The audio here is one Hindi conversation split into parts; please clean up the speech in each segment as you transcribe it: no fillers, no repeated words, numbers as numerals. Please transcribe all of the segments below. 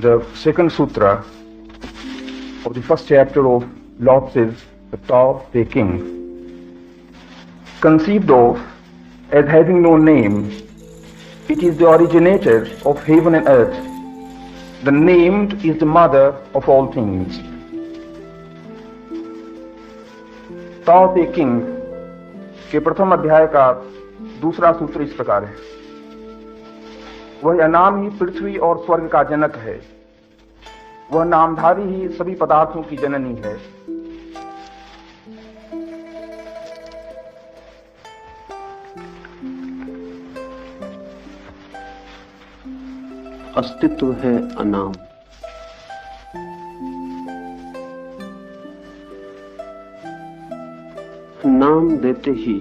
the second sutra of the first chapter of Lao Tzu's The Tao Te King. Conceived of as having no name, it is the originator of heaven and earth. The named is the mother of all things. ताओ ते किंग के प्रथम अध्याय का दूसरा सूत्र इस प्रकार है। वह नाम ही पृथ्वी और स्वर्ग का जनक है। वह नामधारी ही सभी पदार्थों की जननी है। अस्तित्व है अनाम। नाम देते ही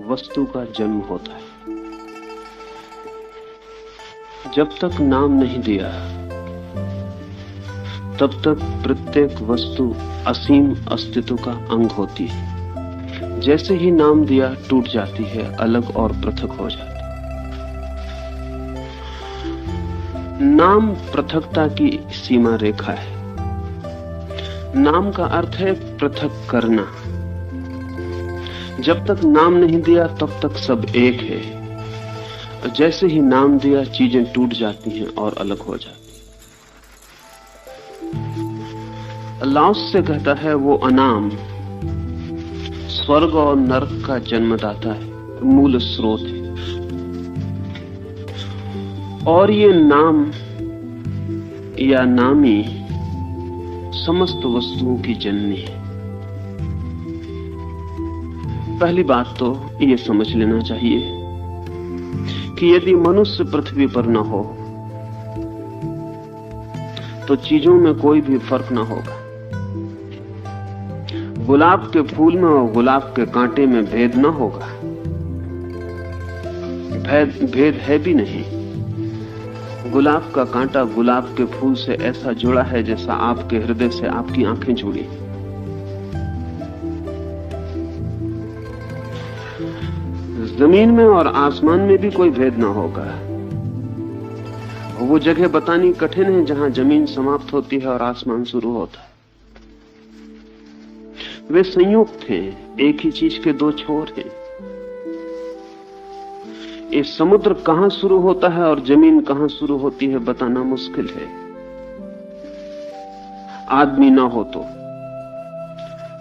वस्तु का जन्म होता है। जब तक नाम नहीं दिया तब तक प्रत्येक वस्तु असीम अस्तित्व का अंग होती है। जैसे ही नाम दिया टूट जाती है, अलग और पृथक हो जाती है। नाम पृथकता की सीमा रेखा है। नाम का अर्थ है पृथक करना। जब तक नाम नहीं दिया तब तक सब एक है। जैसे ही नाम दिया चीजें टूट जाती हैं और अलग हो जाती। लाओस से कहता है वो अनाम स्वर्ग और नरक का जन्मदाता है, मूल स्रोत है। और ये नाम या नामी समस्त वस्तुओं की जननी है। पहली बात तो ये समझ लेना चाहिए कि यदि मनुष्य पृथ्वी पर न हो तो चीजों में कोई भी फर्क न होगा। गुलाब के फूल में और गुलाब के कांटे में भेद न होगा। भेद है भी नहीं। गुलाब का कांटा गुलाब के फूल से ऐसा जुड़ा है जैसा आपके हृदय से आपकी आंखें जुड़ी। जमीन में और आसमान में भी कोई भेद ना होगा। वो जगह बतानी कठिन है जहां जमीन समाप्त होती है और आसमान शुरू होता है। वे संयुक्त हैं, एक ही चीज के दो छोर हैं। ये समुद्र कहां शुरू होता है और जमीन कहां शुरू होती है बताना मुश्किल है। आदमी ना हो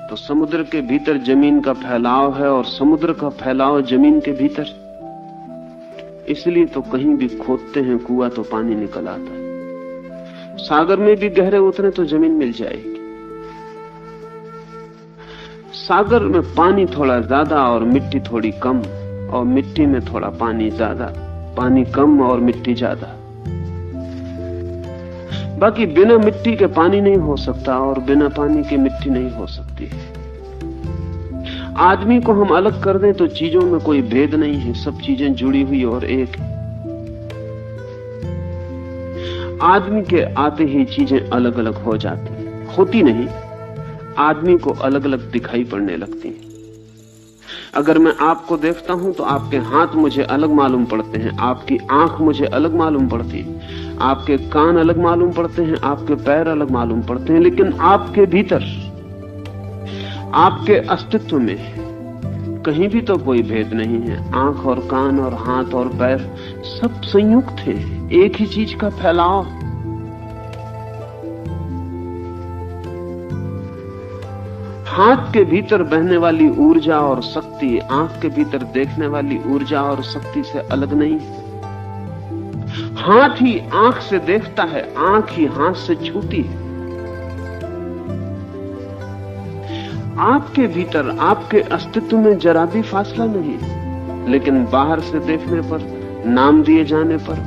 तो समुद्र के भीतर जमीन का फैलाव है और समुद्र का फैलाव जमीन के भीतर। इसलिए तो कहीं भी खोदते हैं कुआं तो पानी निकल आता है। सागर में भी गहरे उतरे तो जमीन मिल जाएगी। सागर में पानी थोड़ा ज्यादा और मिट्टी थोड़ी कम, और मिट्टी में थोड़ा पानी ज्यादा, पानी कम और मिट्टी ज्यादा। बाकी बिना मिट्टी के पानी नहीं हो सकता और बिना पानी के मिट्टी नहीं हो सकती। आदमी को हम अलग कर दें तो चीजों में कोई भेद नहीं है, सब चीजें जुड़ी हुई और एक है। आदमी के आते ही चीजें अलग अलग हो जाती, होती नहीं, आदमी को अलग अलग दिखाई पड़ने लगती हैं। अगर मैं आपको देखता हूं तो आपके हाथ मुझे अलग मालूम पड़ते हैं, आपकी आंख मुझे अलग मालूम पड़ती है, आपके कान अलग मालूम पड़ते हैं, आपके पैर अलग मालूम पड़ते हैं, लेकिन आपके भीतर, आपके अस्तित्व में कहीं भी तो कोई भेद नहीं है। आंख और कान और हाथ और पैर सब संयुक्त हैं, एक ही चीज का फैलाव। हाथ के भीतर बहने वाली ऊर्जा और शक्ति आंख के भीतर देखने वाली ऊर्जा और शक्ति से अलग नहीं है। हाथ ही आंख से देखता है, आंख ही हाथ से छूती है। आपके भीतर, आपके अस्तित्व में जरा भी फासला नहीं, लेकिन बाहर से देखने पर, नाम दिए जाने पर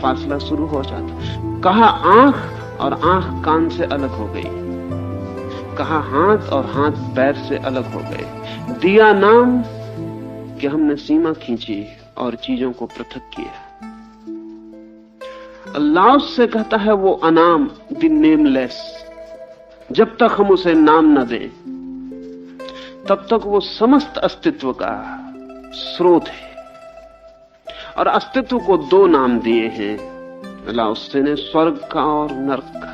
फासला शुरू हो जाता। कहा आंख और आंख कान से अलग हो गई, कहा हाथ और हाथ पैर से अलग हो गए। दिया नाम कि हमने सीमा खींची और चीजों को पृथक किया। अल्लाह से कहता है वो अनाम, द नेमलेस। जब तक हम उसे नाम न दें तब तक वो समस्त अस्तित्व का स्रोत है और अस्तित्व को दो नाम दिए हैं लाओत्से ने, स्वर्ग का और नरक का,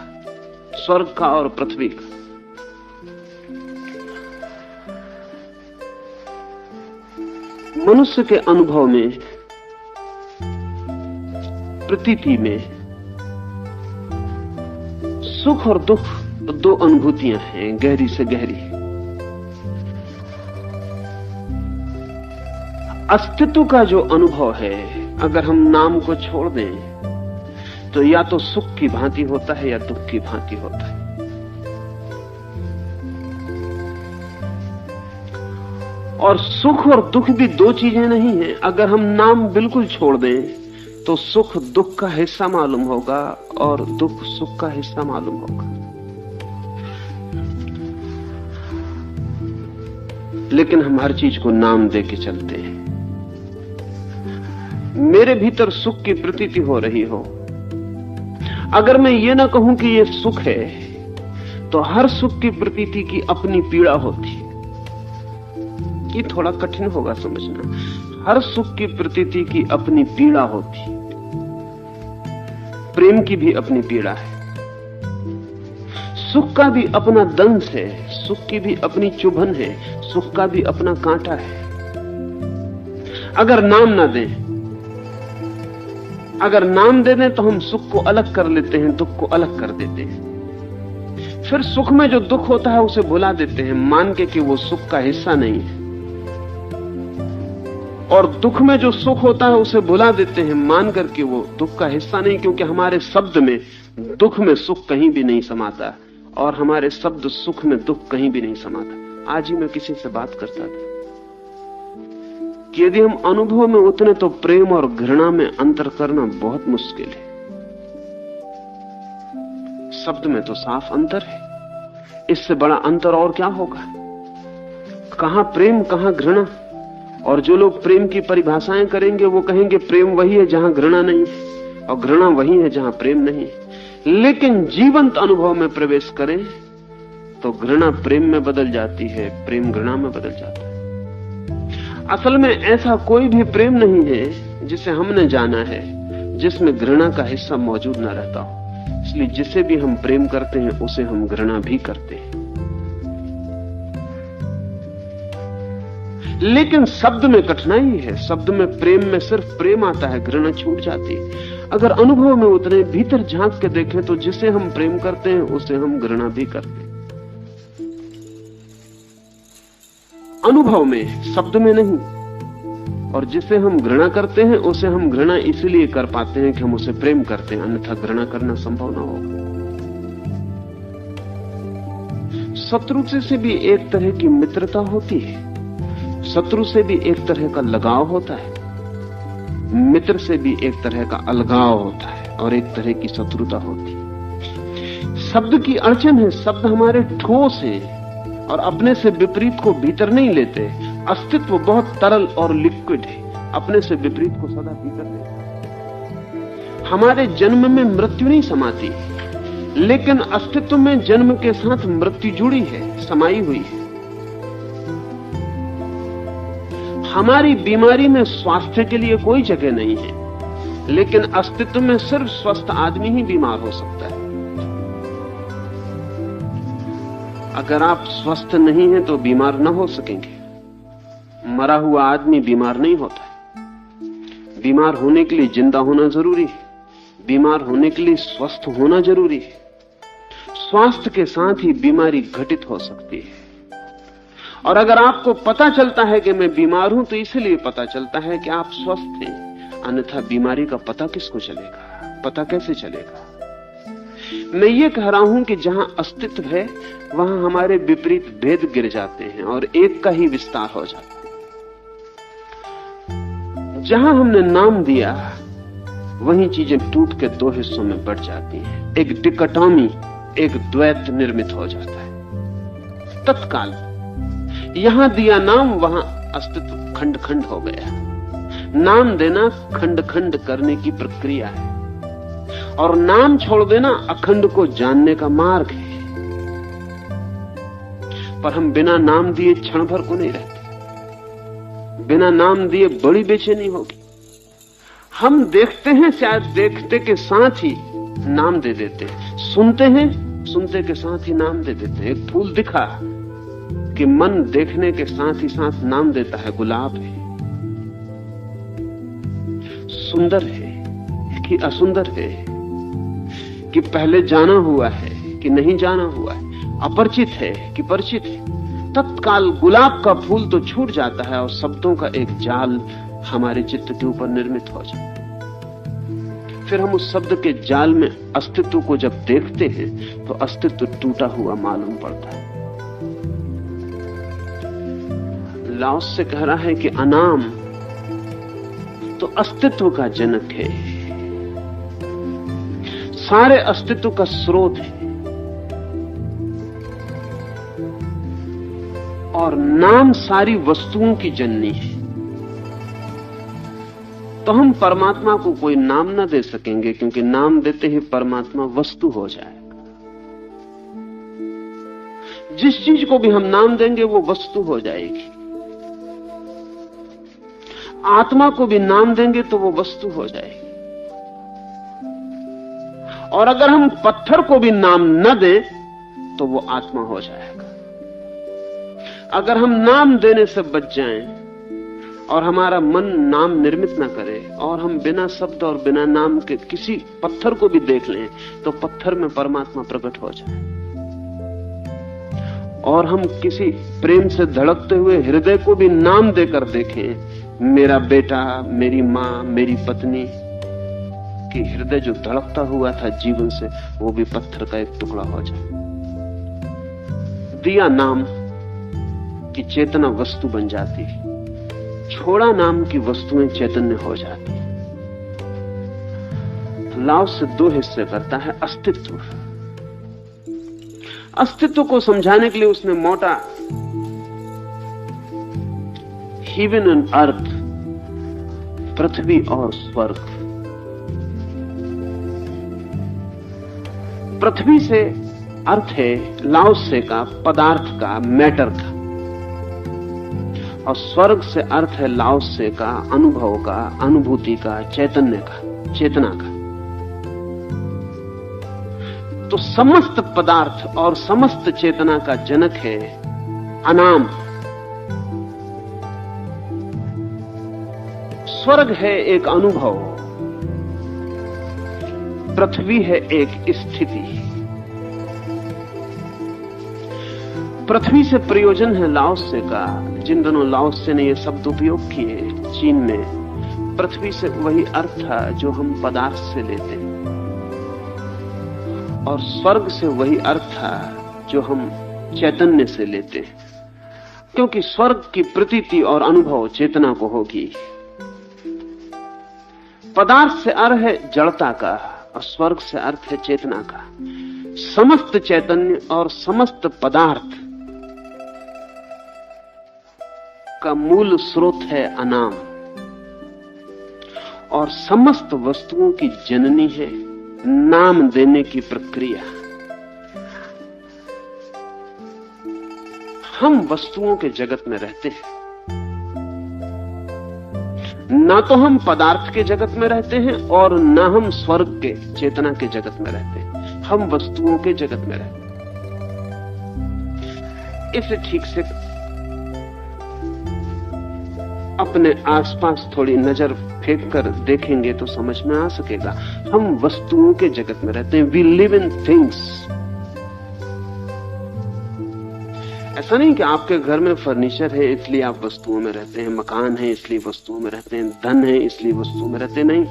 स्वर्ग का और पृथ्वी का। मनुष्य के अनुभव में, प्रतीति में सुख और दुख दो अनुभूतियां हैं, गहरी से गहरी। अस्तित्व का जो अनुभव है, अगर हम नाम को छोड़ दें तो या तो सुख की भांति होता है या दुख की भांति होता है। और सुख और दुख भी दो चीजें नहीं हैं। अगर हम नाम बिल्कुल छोड़ दें तो सुख दुख का हिस्सा मालूम होगा और दुख सुख का हिस्सा मालूम होगा। लेकिन हम हर चीज को नाम दे के चलते हैं। मेरे भीतर सुख की प्रतीति हो रही हो, अगर मैं ये ना कहूं कि ये सुख है, तो हर सुख की प्रतीति की अपनी पीड़ा होती। ये थोड़ा कठिन होगा समझना। हर सुख की प्रतीति की अपनी पीड़ा होती। प्रेम की भी अपनी पीड़ा है, सुख का भी अपना दंश है, सुख की भी अपनी चुभन है, सुख का भी अपना कांटा है। अगर नाम ना दें, अगर नाम दे दें तो हम सुख को अलग कर लेते हैं, दुख को अलग कर देते हैं। फिर सुख में जो दुख होता है उसे भुला देते हैं, मान के कि वो सुख का हिस्सा नहीं है। और दुख में जो सुख होता है उसे भुला देते हैं, मान करके वो दुख का हिस्सा नहीं, क्योंकि हमारे शब्द में दुख में सुख कहीं भी नहीं समाता और हमारे शब्द सुख में दुख कहीं भी नहीं समाता। आज ही मैं किसी से बात करता था कि यदि हम अनुभव में उतरे तो प्रेम और घृणा में अंतर करना बहुत मुश्किल है। शब्द में तो साफ अंतर है, इससे बड़ा अंतर और क्या होगा? कहां प्रेम कहां घृणा। और जो लोग प्रेम की परिभाषाएं करेंगे वो कहेंगे प्रेम वही है जहां घृणा नहीं है और घृणा वही है जहां प्रेम नहीं है। लेकिन जीवंत अनुभव में प्रवेश करें तो घृणा प्रेम में बदल जाती है, प्रेम घृणा में बदल जाता है। असल में ऐसा कोई भी प्रेम नहीं है जिसे हमने जाना है जिसमें घृणा का हिस्सा मौजूद न रहता हो। इसलिए जिसे भी हम प्रेम करते हैं उसे हम घृणा भी करते हैं। लेकिन शब्द में कठिनाई है। शब्द में प्रेम में सिर्फ प्रेम आता है, घृणा छूट जाती है। अगर अनुभव में उतरे, भीतर झांक के देखें तो जिसे हम प्रेम करते हैं उसे हम घृणा भी करते हैं। अनुभव में, शब्द में नहीं। और जिसे हम घृणा करते हैं उसे हम घृणा इसलिए कर पाते हैं कि हम उसे प्रेम करते हैं, अन्यथा घृणा करना संभव ना होगा। शत्रु से भी एक तरह की मित्रता होती है, शत्रु से भी एक तरह का लगाव होता है, मित्र से भी एक तरह का अलगाव होता है और एक तरह की शत्रुता होती है। शब्द की अड़चन है, शब्द हमारे ठोस हैं और अपने से विपरीत को भीतर नहीं लेते। अस्तित्व बहुत तरल और लिक्विड है, अपने से विपरीत को सदा भीतर लेते। हमारे जन्म में मृत्यु नहीं समाती, लेकिन अस्तित्व में जन्म के साथ मृत्यु जुड़ी है, समाई हुई है। हमारी बीमारी में स्वास्थ्य के लिए कोई जगह नहीं है, लेकिन अस्तित्व में सिर्फ स्वस्थ आदमी ही बीमार हो सकता है। अगर आप स्वस्थ नहीं हैं तो बीमार ना हो सकेंगे। मरा हुआ आदमी बीमार नहीं होता है। बीमार होने के लिए जिंदा होना जरूरी है, बीमार होने के लिए स्वस्थ होना जरूरी है। स्वास्थ्य के साथ ही बीमारी घटित हो सकती है। और अगर आपको पता चलता है कि मैं बीमार हूं तो इसलिए पता चलता है कि आप स्वस्थ हैं, अन्यथा बीमारी का पता किसको चलेगा, पता कैसे चलेगा? मैं ये कह रहा हूं कि जहां अस्तित्व है वहां हमारे विपरीत भेद गिर जाते हैं और एक का ही विस्तार हो जाता है। जहां हमने नाम दिया वहीं चीजें टूट के दो हिस्सों में बढ़ जाती हैं, एक डिकोटॉमी, एक द्वैत निर्मित हो जाता है तत्काल। यहां दिया नाम, वहां अस्तित्व खंड खंड हो गया। नाम देना खंड खंड करने की प्रक्रिया है और नाम छोड़ देना अखंड को जानने का मार्ग है। पर हम बिना नाम दिए क्षण भर को नहीं रहते। बिना नाम दिए बड़ी बेचैनी होगी। हम देखते हैं, शायद देखते के साथ ही नाम दे देते हैं, सुनते हैं, सुनते के साथ ही नाम दे देते हैं। एक फूल दिखा कि मन देखने के साथ ही साथ नाम देता है, गुलाब है, सुंदर है कि असुंदर है, कि पहले जाना हुआ है कि नहीं जाना हुआ है, अपरिचित है कि परिचित है। तत्काल गुलाब का फूल तो छूट जाता है और शब्दों का एक जाल हमारे चित्त के ऊपर निर्मित हो जाता है। फिर हम उस शब्द के जाल में अस्तित्व को जब देखते हैं तो अस्तित्व टूटा हुआ मालूम पड़ता है। लाओस से कह रहा है कि अनाम तो अस्तित्व का जनक है, सारे अस्तित्व का स्रोत है, और नाम सारी वस्तुओं की जननी है। तो हम परमात्मा को कोई नाम ना दे सकेंगे, क्योंकि नाम देते ही परमात्मा वस्तु हो जाएगा। जिस चीज को भी हम नाम देंगे वो वस्तु हो जाएगी। आत्मा को भी नाम देंगे तो वो वस्तु हो जाएगी। और अगर हम पत्थर को भी नाम न दें तो वो आत्मा हो जाएगा। अगर हम नाम देने से बच जाएं और हमारा मन नाम निर्मित ना करे और हम बिना शब्द और बिना नाम के किसी पत्थर को भी देख लें तो पत्थर में परमात्मा प्रकट हो जाए। और हम किसी प्रेम से धड़कते हुए हृदय को भी नाम देकर देखें, मेरा बेटा, मेरी मां, मेरी पत्नी, कि हृदय जो धड़कता हुआ था जीवन से वो भी पत्थर का एक टुकड़ा हो जाए। दिया नाम की चेतना वस्तु बन जाती है, छोड़ा नाम की वस्तुएं चैतन्य हो जाती है। लाओस से दो हिस्से करता है। अस्तित्व, अस्तित्व को समझाने के लिए उसने मोटा हेवन एंड अर्थ, पृथ्वी और स्वर्ग, पृथ्वी से अर्थ है लाओस से का पदार्थ का, मैटर का, और स्वर्ग से अर्थ है लाओस से का अनुभव का, अनुभूति का, चैतन्य का, चेतना का। तो समस्त पदार्थ और समस्त चेतना का जनक है अनाम। स्वर्ग है एक अनुभव, पृथ्वी है एक स्थिति। पृथ्वी से प्रयोजन है लाओसे का। जिन दोनों लाओसे ने ये शब्द उपयोग किए चीन में, पृथ्वी से वही अर्थ था जो हम पदार्थ से लेते हैं, और स्वर्ग से वही अर्थ था जो हम चैतन्य से लेते हैं, क्योंकि स्वर्ग की प्रतीति और अनुभव चेतना को होगी। पदार्थ से अर्थ है जड़ता का और स्वर्ग से अर्थ है चेतना का। समस्त चैतन्य और समस्त पदार्थ का मूल स्रोत है अनाम, और समस्त वस्तुओं की जननी है नाम देने की प्रक्रिया। हम वस्तुओं के जगत में रहते हैं, ना तो हम पदार्थ के जगत में रहते हैं और ना हम स्वर्ग के चेतना के जगत में रहते हैं, हम वस्तुओं के जगत में रहते हैं। इसे ठीक से अपने आसपास थोड़ी नजर फेंक कर देखेंगे तो समझ में आ सकेगा। हम वस्तुओं के जगत में रहते हैं। We live in things. ऐसा नहीं कि आपके घर में फर्नीचर है इसलिए आप वस्तुओं में रहते हैं, मकान है इसलिए वस्तुओं में रहते हैं, धन है इसलिए वस्तुओं में रहते नहीं।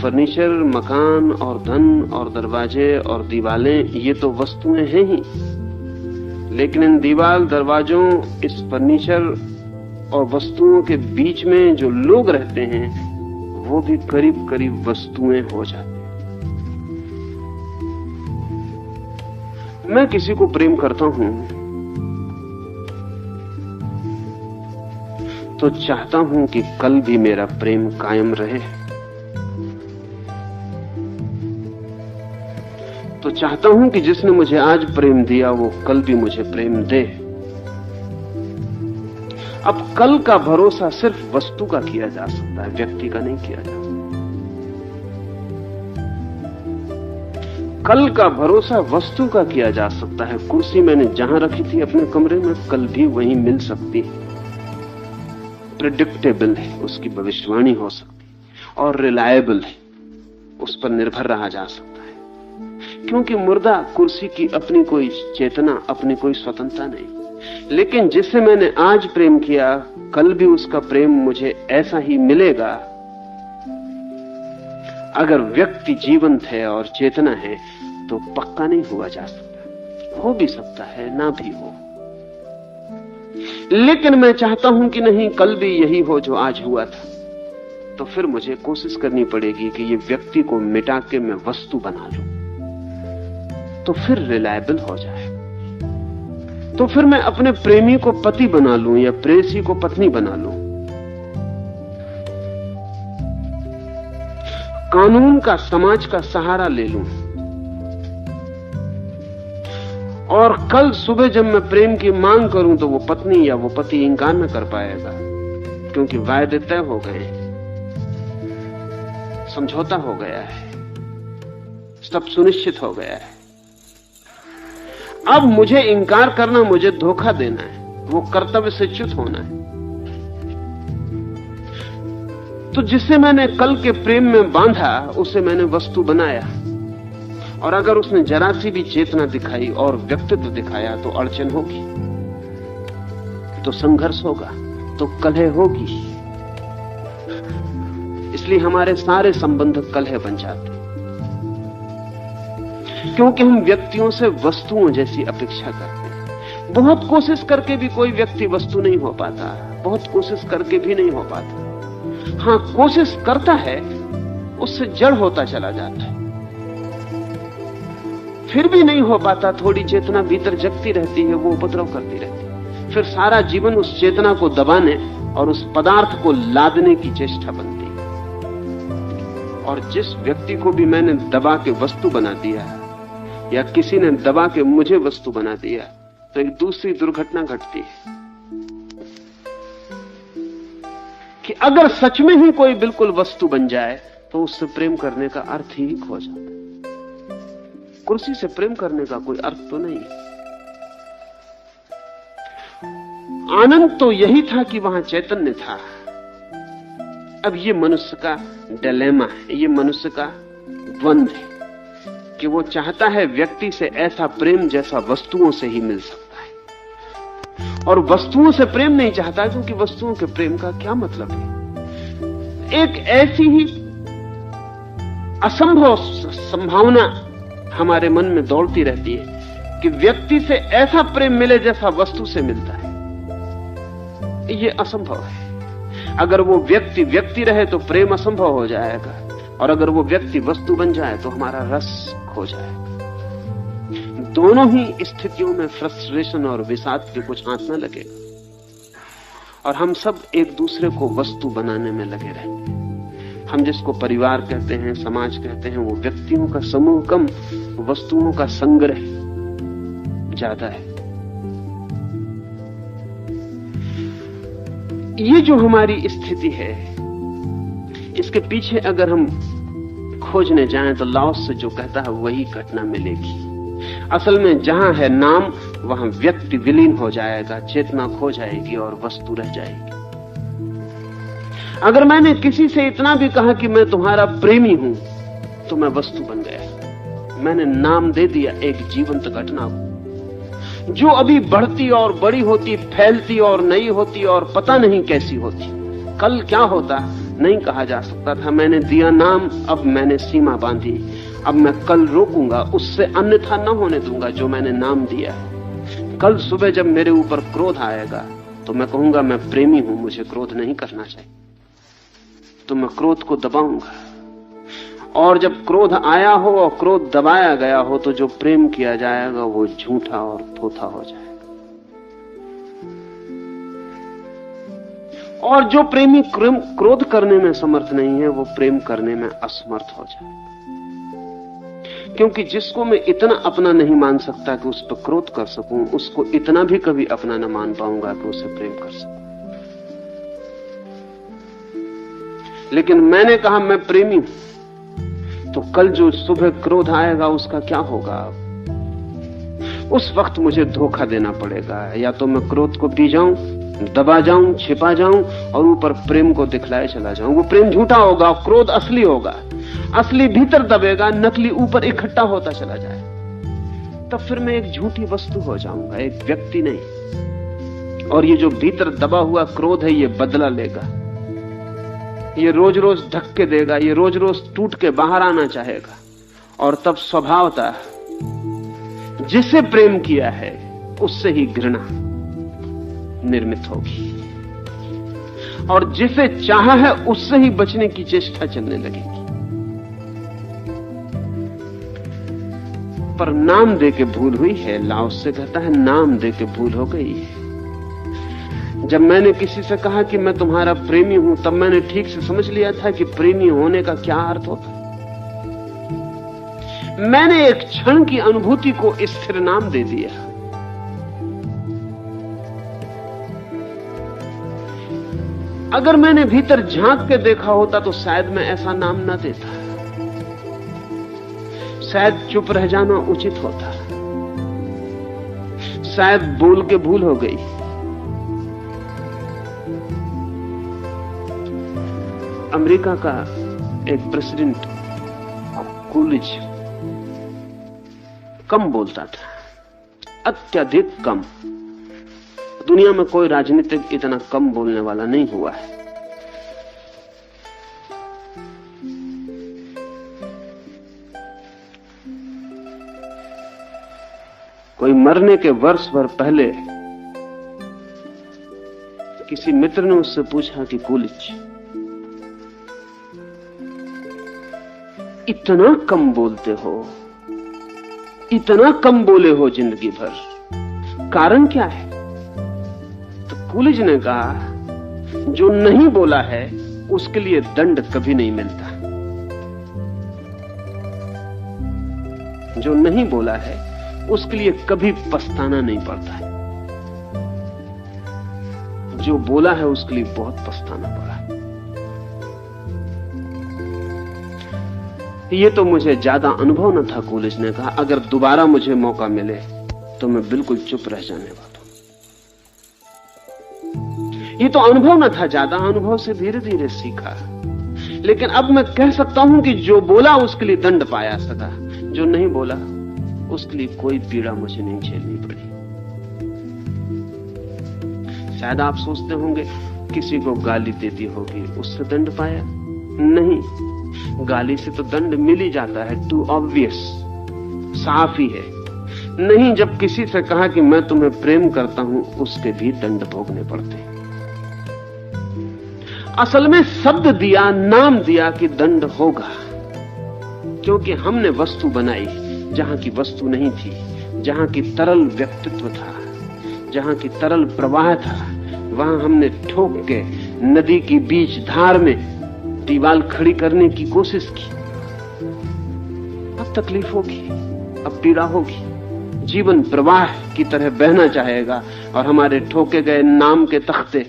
फर्नीचर, मकान और धन और दरवाजे और दीवारें ये तो वस्तुएं हैं ही, लेकिन इन दीवार, दरवाजों, इस फर्नीचर और वस्तुओं के बीच में जो लोग रहते हैं वो भी करीब करीब वस्तुएं हो जाते हैं। मैं किसी को प्रेम करता हूं तो चाहता हूं कि कल भी मेरा प्रेम कायम रहे, तो चाहता हूं कि जिसने मुझे आज प्रेम दिया वो कल भी मुझे प्रेम दे। अब कल का भरोसा सिर्फ वस्तु का किया जा सकता है, व्यक्ति का नहीं किया जा सकता। कल का भरोसा वस्तु का किया जा सकता है। कुर्सी मैंने जहां रखी थी अपने कमरे में, कल भी वहीं मिल सकती है, प्रेडिक्टेबल है, उसकी भविष्यवाणी हो सकती है और रिलायबल है, उस पर निर्भर रहा जा सकता है। क्योंकि मुर्दा कुर्सी की अपनी कोई चेतना, अपनी कोई स्वतंत्रता नहीं। लेकिन जिससे मैंने आज प्रेम किया, कल भी उसका प्रेम मुझे ऐसा ही मिलेगा। अगर व्यक्ति जीवंत है और चेतना है तो पक्का नहीं हुआ जा सकता, हो भी सकता है ना भी हो। लेकिन मैं चाहता हूं कि नहीं, कल भी यही हो जो आज हुआ था। तो फिर मुझे कोशिश करनी पड़ेगी कि ये व्यक्ति को मिटा के मैं वस्तु बना लूं, तो फिर रिलायबल हो जाए। तो फिर मैं अपने प्रेमी को पति बना लूं या प्रेयसी को पत्नी बना लूं। कानून का, समाज का सहारा ले लूं। और कल सुबह जब मैं प्रेम की मांग करूं तो वो पत्नी या वो पति इंकार न कर पाएगा, क्योंकि वायदे तय हो गए, समझौता हो गया है, सब सुनिश्चित हो गया है। अब मुझे इंकार करना, मुझे धोखा देना है, वो कर्तव्य से च्युत होना है। तो जिसे मैंने कल के प्रेम में बांधा, उसे मैंने वस्तु बनाया। और अगर उसने जरा सी भी चेतना दिखाई और व्यक्तित्व दिखाया तो अड़चन होगी, तो संघर्ष होगा, तो कलह होगी। इसलिए हमारे सारे संबंध कलह बन जाते, क्योंकि हम व्यक्तियों से वस्तुओं जैसी अपेक्षा करते हैं। बहुत कोशिश करके भी कोई व्यक्ति वस्तु नहीं हो पाता, बहुत कोशिश करके भी नहीं हो पाता। हां, कोशिश करता है, उससे जड़ होता चला जाता है, फिर भी नहीं हो पाता। थोड़ी चेतना भीतर जगती रहती है, वो उपद्रव करती रहती है। फिर सारा जीवन उस चेतना को दबाने और उस पदार्थ को लादने की चेष्टा बनती है। और जिस व्यक्ति को भी मैंने दबा के वस्तु बना दिया, या किसी ने दबा के मुझे वस्तु बना दिया, तो एक दूसरी दुर्घटना घटती है कि अगर सच में ही कोई बिल्कुल वस्तु बन जाए तो उससे प्रेम करने का अर्थ ही खो जाता है। कुर्सी से प्रेम करने का कोई अर्थ तो नहीं। आनंद तो यही था कि वहां चैतन्य था। अब ये मनुष्य का डिलेमा है, ये मनुष्य का द्वंद है कि वो चाहता है व्यक्ति से ऐसा प्रेम जैसा वस्तुओं से ही मिल सकता है, और वस्तुओं से प्रेम नहीं चाहता, क्योंकि वस्तुओं के प्रेम का क्या मतलब है। एक ऐसी ही असंभव संभावना हमारे मन में दौड़ती रहती है कि व्यक्ति से ऐसा प्रेम मिले जैसा वस्तु से मिलता है। ये असंभव है। अगर वो व्यक्ति व्यक्ति रहे तो प्रेम असंभव हो जाएगा, और अगर वो व्यक्ति वस्तु बन जाए तो हमारा रस खो जाएगा। दोनों ही स्थितियों में फ्रस्ट्रेशन और विषाद के कुछ हाथ न लगेगा, और हम सब एक दूसरे को वस्तु बनाने में लगे रहेंगे। हम जिसको परिवार कहते हैं, समाज कहते हैं, वो व्यक्तियों का समूह कम, वस्तुओं का संग्रह ज्यादा है। ये जो हमारी स्थिति है, इसके पीछे अगर हम खोजने जाएं तो लाओस से जो कहता है वही घटना मिलेगी। असल में जहां है नाम, वहां व्यक्ति विलीन हो जाएगा, चेतना खो जाएगी और वस्तु रह जाएगी। अगर मैंने किसी से इतना भी कहा कि मैं तुम्हारा प्रेमी हूं, तो मैं वस्तु बन गया। मैंने नाम दे दिया एक जीवंत घटना को, जो अभी बढ़ती और बड़ी होती, फैलती और नई होती और पता नहीं कैसी होती। कल क्या होता नहीं कहा जा सकता था। मैंने दिया नाम, अब मैंने सीमा बांधी। अब मैं कल रोकूंगा, उससे अन्यथा न होने दूंगा जो मैंने नाम दिया है। कल सुबह जब मेरे ऊपर क्रोध आएगा तो मैं कहूंगा मैं प्रेमी हूं, मुझे क्रोध नहीं करना चाहिए, तो मैं क्रोध को दबाऊंगा। और जब क्रोध आया हो और क्रोध दबाया गया हो, तो जो प्रेम किया जाएगा वो झूठा और थोथा हो जाएगा। और जो प्रेमी क्रोध करने में समर्थ नहीं है, वो प्रेम करने में असमर्थ हो जाएगा। क्योंकि जिसको मैं इतना अपना नहीं मान सकता कि उस पर क्रोध कर सकूं, उसको इतना भी कभी अपना न मान पाऊंगा कि उसे प्रेम कर सकूं। लेकिन मैंने कहा मैं प्रेमी हूं, तो कल जो सुबह क्रोध आएगा उसका क्या होगा? उस वक्त मुझे धोखा देना पड़ेगा। या तो मैं क्रोध को पी जाऊं, दबा जाऊं, छिपा जाऊं और ऊपर प्रेम को दिखलाए चला जाऊं। वो प्रेम झूठा होगा, क्रोध असली होगा। असली भीतर दबेगा, नकली ऊपर इकट्ठा होता चला जाए। तब फिर मैं एक झूठी वस्तु हो जाऊंगा, एक व्यक्ति नहीं। और ये जो भीतर दबा हुआ क्रोध है, ये बदला लेगा, ये रोज रोज धक्के देगा, ये रोज रोज टूट के बाहर आना चाहेगा। और तब स्वभावतः जिसे प्रेम किया है उससे ही घृणा निर्मित होगी, और जिसे चाहा है उससे ही बचने की चेष्टा चलने लगेगी। पर नाम दे के भूल हुई है। लाओस से कहता है नाम दे के भूल हो गई है। जब मैंने किसी से कहा कि मैं तुम्हारा प्रेमी हूं, तब मैंने ठीक से समझ लिया था कि प्रेमी होने का क्या अर्थ होता। मैंने एक क्षण की अनुभूति को स्थिर नाम दे दिया। अगर मैंने भीतर झांक के देखा होता तो शायद मैं ऐसा नाम न देता। शायद चुप रह जाना उचित होता। शायद बोल के भूल हो गई। अमेरिका का एक प्रेसिडेंट कूलिज कम बोलता था, अत्यधिक कम। दुनिया में कोई राजनीतिक इतना कम बोलने वाला नहीं हुआ है। कोई मरने के वर्ष भर पहले किसी मित्र ने उससे पूछा कि कूलिज, इतना कम बोलते हो, इतना कम बोले हो जिंदगी भर, कारण क्या है? तो कूलिज ने कहा, जो नहीं बोला है उसके लिए दंड कभी नहीं मिलता। जो नहीं बोला है उसके लिए कभी पछताना नहीं पड़ता है। जो बोला है उसके लिए बहुत पछताना पड़ा। ये तो मुझे ज्यादा अनुभव न था। कूलिज ने कहा, अगर दोबारा मुझे मौका मिले तो मैं बिल्कुल चुप रह जाने वाला हूं। ये तो अनुभव न था, ज्यादा अनुभव से धीरे धीरे सीखा। लेकिन अब मैं कह सकता हूं कि जो बोला उसके लिए दंड पाया सदा, जो नहीं बोला उसके लिए कोई पीड़ा मुझे नहीं झेलनी पड़ी। शायद आप सोचते होंगे किसी को गाली देती होगी उससे दंड पाया। नहीं, गाली से तो दंड मिल ही जाता है, टू ऑब्वियस, साफ ही है। नहीं, जब किसी से कहा कि मैं तुम्हें प्रेम करता हूं उसके भी दंड भोगने पड़ते हैं। असल में शब्द दिया, नाम दिया कि दंड होगा, क्योंकि हमने वस्तु बनाई जहां की वस्तु नहीं थी, जहां की तरल व्यक्तित्व था, जहां की तरल प्रवाह था, वहां हमने ठोक के नदी की बीच धार में दीवार खड़ी करने की कोशिश की। अब तकलीफ होगी, अब पीड़ा होगी। जीवन प्रवाह की तरह बहना चाहेगा और हमारे ठोके गए नाम के तख्ते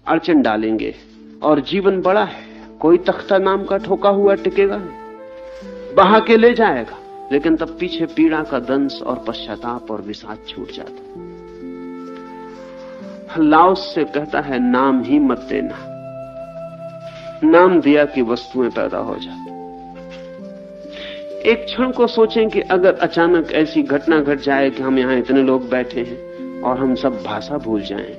अड़चन डालेंगे। और जीवन बड़ा है, कोई तख्ता नाम का ठोका हुआ टिकेगा नहीं, बहा के ले जाएगा। लेकिन तब पीछे पीड़ा का दंश और पश्चाताप और विषाद छूट जाता। लाओस से कहता है, नाम ही मत देना। नाम दिया कि वस्तुएं पैदा हो जाती। एक क्षण को सोचें कि अगर अचानक ऐसी घटना घट जाए कि हम यहां इतने लोग बैठे हैं और हम सब भाषा भूल जाएं,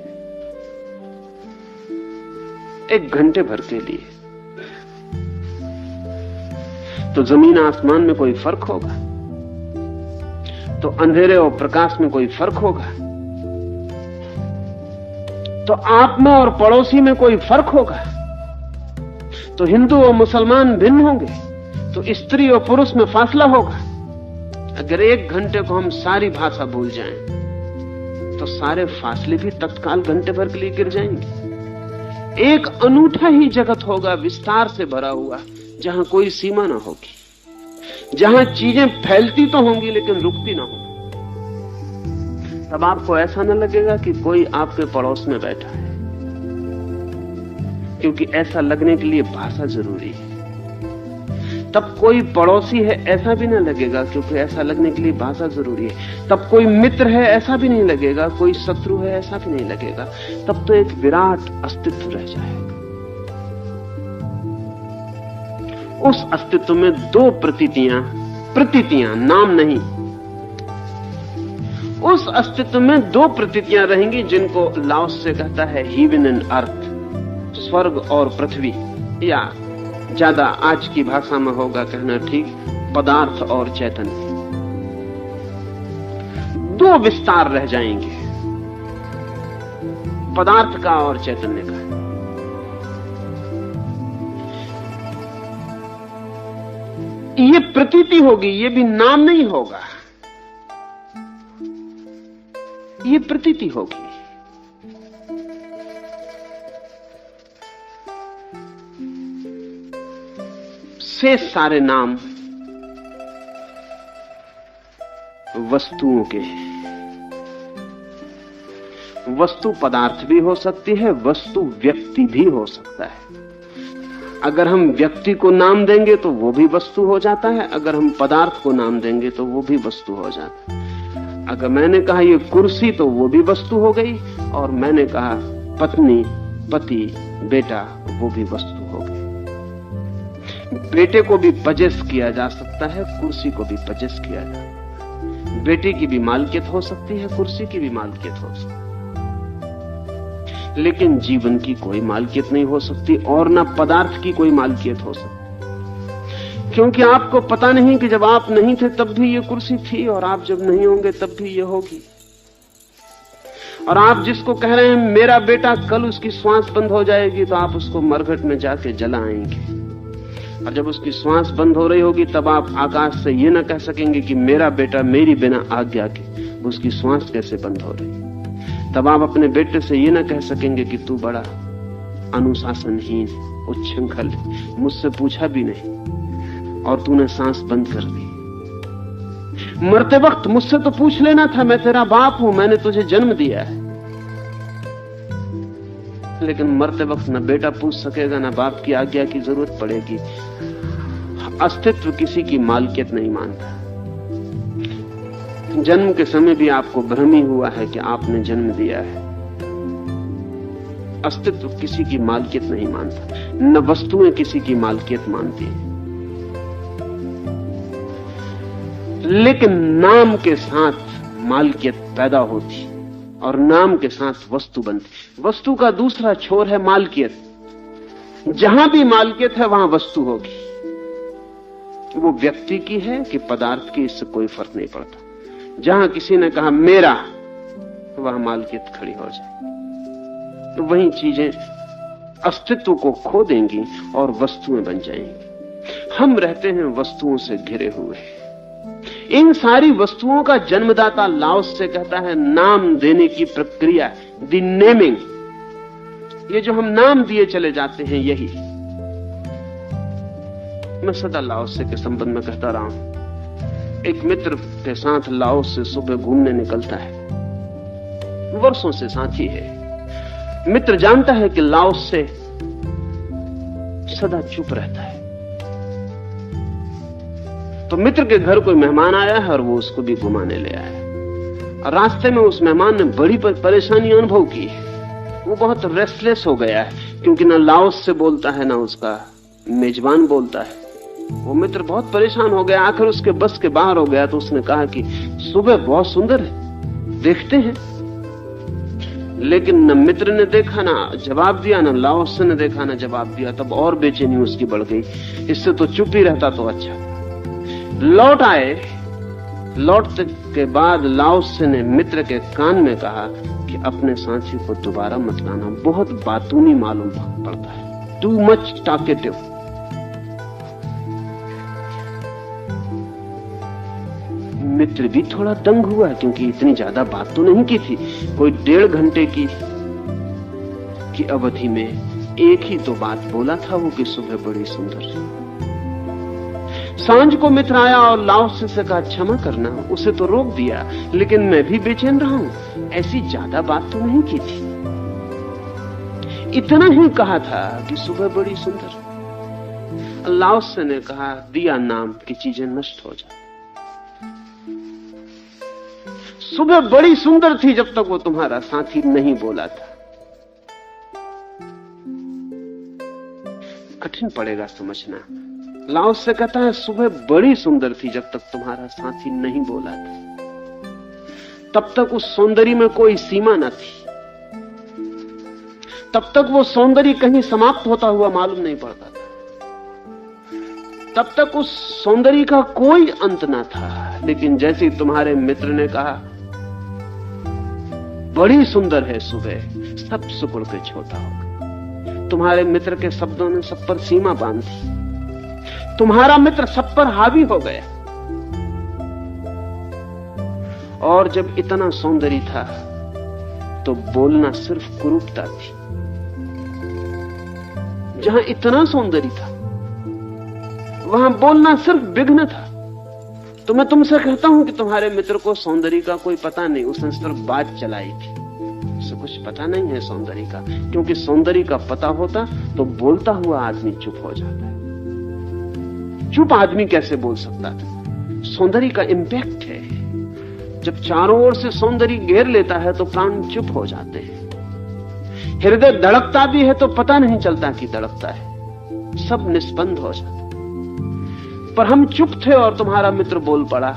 एक घंटे भर के लिए, तो जमीन आसमान में कोई फर्क होगा? तो अंधेरे और प्रकाश में कोई फर्क होगा? तो आप में और पड़ोसी में कोई फर्क होगा? तो हिंदू और मुसलमान भिन्न होंगे? तो स्त्री और पुरुष में फासला होगा? अगर एक घंटे को हम सारी भाषा भूल जाएं, तो सारे फासले भी तत्काल घंटे भर के लिए गिर जाएंगे। एक अनूठा ही जगत होगा, विस्तार से भरा हुआ, जहां कोई सीमा ना होगी, जहां चीजें फैलती तो होंगी लेकिन रुकती ना होंगी। तब आपको ऐसा न लगेगा कि कोई आपके पड़ोस में बैठा है। क्योंकि ऐसा लगने के लिए भाषा जरूरी है। तब कोई पड़ोसी है ऐसा भी ना लगेगा, क्योंकि ऐसा लगने के लिए भाषा जरूरी है। तब कोई मित्र है ऐसा भी नहीं लगेगा, कोई शत्रु है ऐसा भी नहीं लगेगा। तब तो एक विराट अस्तित्व रह जाएगा। उस अस्तित्व में दो प्रतीतियां, नाम नहीं, उस अस्तित्व में दो प्रतीतियां रहेंगी जिनको लाओस से कहता है हेवन एंड अर्थ, स्वर्ग और पृथ्वी, या ज्यादा आज की भाषा में होगा कहना ठीक, पदार्थ और चैतन्य। दो विस्तार रह जाएंगे, पदार्थ का और चैतन्य का। ये प्रतीति होगी, ये भी नाम नहीं होगा, ये प्रतीति होगी। शेष सारे नाम वस्तुओं के हैं। वस्तु पदार्थ भी हो सकती है, वस्तु व्यक्ति भी हो सकता है। अगर हम व्यक्ति को नाम देंगे तो वो भी वस्तु हो जाता है, अगर हम पदार्थ को नाम देंगे तो वो भी वस्तु हो जाता है। अगर मैंने कहा ये कुर्सी तो वो भी वस्तु हो गई, और मैंने कहा पत्नी, पति, बेटा, वो भी वस्तु हो गई। बेटे को भी पजेस किया जा सकता है, कुर्सी को भी पजेस किया जा सकता है। बेटे की भी मालकियत हो सकती है, कुर्सी की भी मालकियत हो सकती है, लेकिन जीवन की कोई मालकियत नहीं हो सकती, और ना पदार्थ की कोई मालकियत हो सकती। क्योंकि आपको पता नहीं कि जब आप नहीं थे तब भी ये कुर्सी थी, और आप जब नहीं होंगे तब भी ये होगी। और आप जिसको कह रहे हैं मेरा बेटा, कल उसकी श्वास बंद हो जाएगी तो आप उसको मरघट में जाके जला आएंगे, और जब उसकी श्वास बंद हो रही होगी तब आप आकाश से ये ना कह सकेंगे कि मेरा बेटा मेरी बिना आज्ञा के उसकी श्वास कैसे बंद हो रही। तब आप अपने बेटे से ये ना कह सकेंगे कि तू बड़ा अनुशासनहीन, उच्छृंखल, मुझसे पूछा भी नहीं और तूने सांस बंद कर दी। मरते वक्त मुझसे तो पूछ लेना था, मैं तेरा बाप हूं, मैंने तुझे जन्म दिया है। लेकिन मरते वक्त न बेटा पूछ सकेगा, न बाप की आज्ञा की जरूरत पड़ेगी। अस्तित्व किसी की मालकियत नहीं मानता। जन्म के समय भी आपको भ्रम ही हुआ है कि आपने जन्म दिया है। अस्तित्व किसी की मालकियत नहीं मानता, न वस्तुएं किसी की मालकियत मानती हैं। लेकिन नाम के साथ मालकियत पैदा होती और नाम के साथ वस्तु बनती। वस्तु का दूसरा छोर है मालकियत। जहां भी मालकियत है वहां वस्तु होगी। वो व्यक्ति की है कि पदार्थ की, इससे कोई फर्क नहीं पड़ता। जहां किसी ने कहा मेरा, वहां मालकियत खड़ी हो जाए। तो वही चीजें अस्तित्व को खो देंगी और वस्तुएं बन जाएंगी। हम रहते हैं वस्तुओं से घिरे हुए। इन सारी वस्तुओं का जन्मदाता लाओस से कहता है नाम देने की प्रक्रिया, द नेमिंग। ये जो हम नाम दिए चले जाते हैं, यही मैं सदा लाओस से के संबंध में कहता रहा हूं। एक मित्र के साथ लाओस से सुबह घूमने निकलता है, वर्षों से साथी है। मित्र जानता है कि लाओस से सदा चुप रहता है। तो मित्र के घर कोई मेहमान आया है और वो उसको भी घुमाने ले आया। और रास्ते में उस मेहमान ने बड़ी परेशानी अनुभव की है। वो बहुत रेस्टलेस हो गया है, क्योंकि ना लाओस से बोलता है, ना उसका मेजबान बोलता है। वो मित्र बहुत परेशान हो गया, आखिर उसके बस के बाहर हो गया। तो उसने कहा कि सुबह बहुत सुंदर है, देखते हैं। लेकिन न मित्र ने देखा, ना जवाब दिया, न लाओस ने देखा, ना जवाब दिया। तब और बेचैनी उसकी बढ़ गई। इससे तो चुप ही रहता तो अच्छा। लौट आए। लौटने के बाद लाओस ने मित्र के कान में कहा कि अपने साथी को दोबारा मत लाना, बहुत बातूनी मालूम पड़ता है, टू मच टॉकेटिव। मित्र भी थोड़ा दंग हुआ, क्योंकि इतनी ज्यादा बात तो नहीं की थी। कोई 1.5 घंटे की अवधि में एक ही तो बात बोला था वो कि सुबह बड़ी सुंदर। सांझ को मित्र आया और लाओस से कहा क्षमा करना, उसे तो रोक दिया, लेकिन मैं भी बेचैन रहा हूं, ऐसी ज्यादा बात तो नहीं की थी। इतना ही कहा था कि सुबह बड़ी सुंदर। लाओत्से ने कहा दिया नाम की चीजें नष्ट हो जाए। सुबह बड़ी सुंदर थी जब तक वो तुम्हारा साथी नहीं बोला था। कठिन पड़ेगा समझना। लाओत्से कहता है सुबह बड़ी सुंदर थी जब तक तुम्हारा साथी नहीं बोला था। तब तक उस सौंदर्य में कोई सीमा न थी। तब तक वो सौंदर्य कहीं समाप्त होता हुआ मालूम नहीं पड़ता था। तब तक उस सौंदर्य का कोई अंत न था। लेकिन जैसे ही तुम्हारे मित्र ने कहा बड़ी सुंदर है सुबह, सब सुकुड़ के छोटा हो गया। तुम्हारे मित्र के शब्दों ने सब पर सीमा बांधी। तुम्हारा मित्र सब पर हावी हो गया। और जब इतना सौंदर्य था तो बोलना सिर्फ कुरूपता थी। जहां इतना सौंदर्य था वहां बोलना सिर्फ विघ्न था। तो मैं तुमसे कहता हूं कि तुम्हारे मित्र को सौंदर्य का कोई पता नहीं, उसने सिर्फ बात चलाई थी। उसे कुछ पता नहीं है सौंदर्य का, क्योंकि सौंदर्य का पता होता तो बोलता हुआ आदमी चुप हो जाता है। चुप आदमी कैसे बोल सकता था? सौंदर्य का इंपैक्ट है। जब चारों ओर से सौंदर्य घेर लेता है तो प्राण चुप हो जाते हैं। हृदय धड़कता भी है तो पता नहीं चलता कि धड़कता है, सब निष्पन्द हो जाता। पर हम चुप थे और तुम्हारा मित्र बोल पड़ा।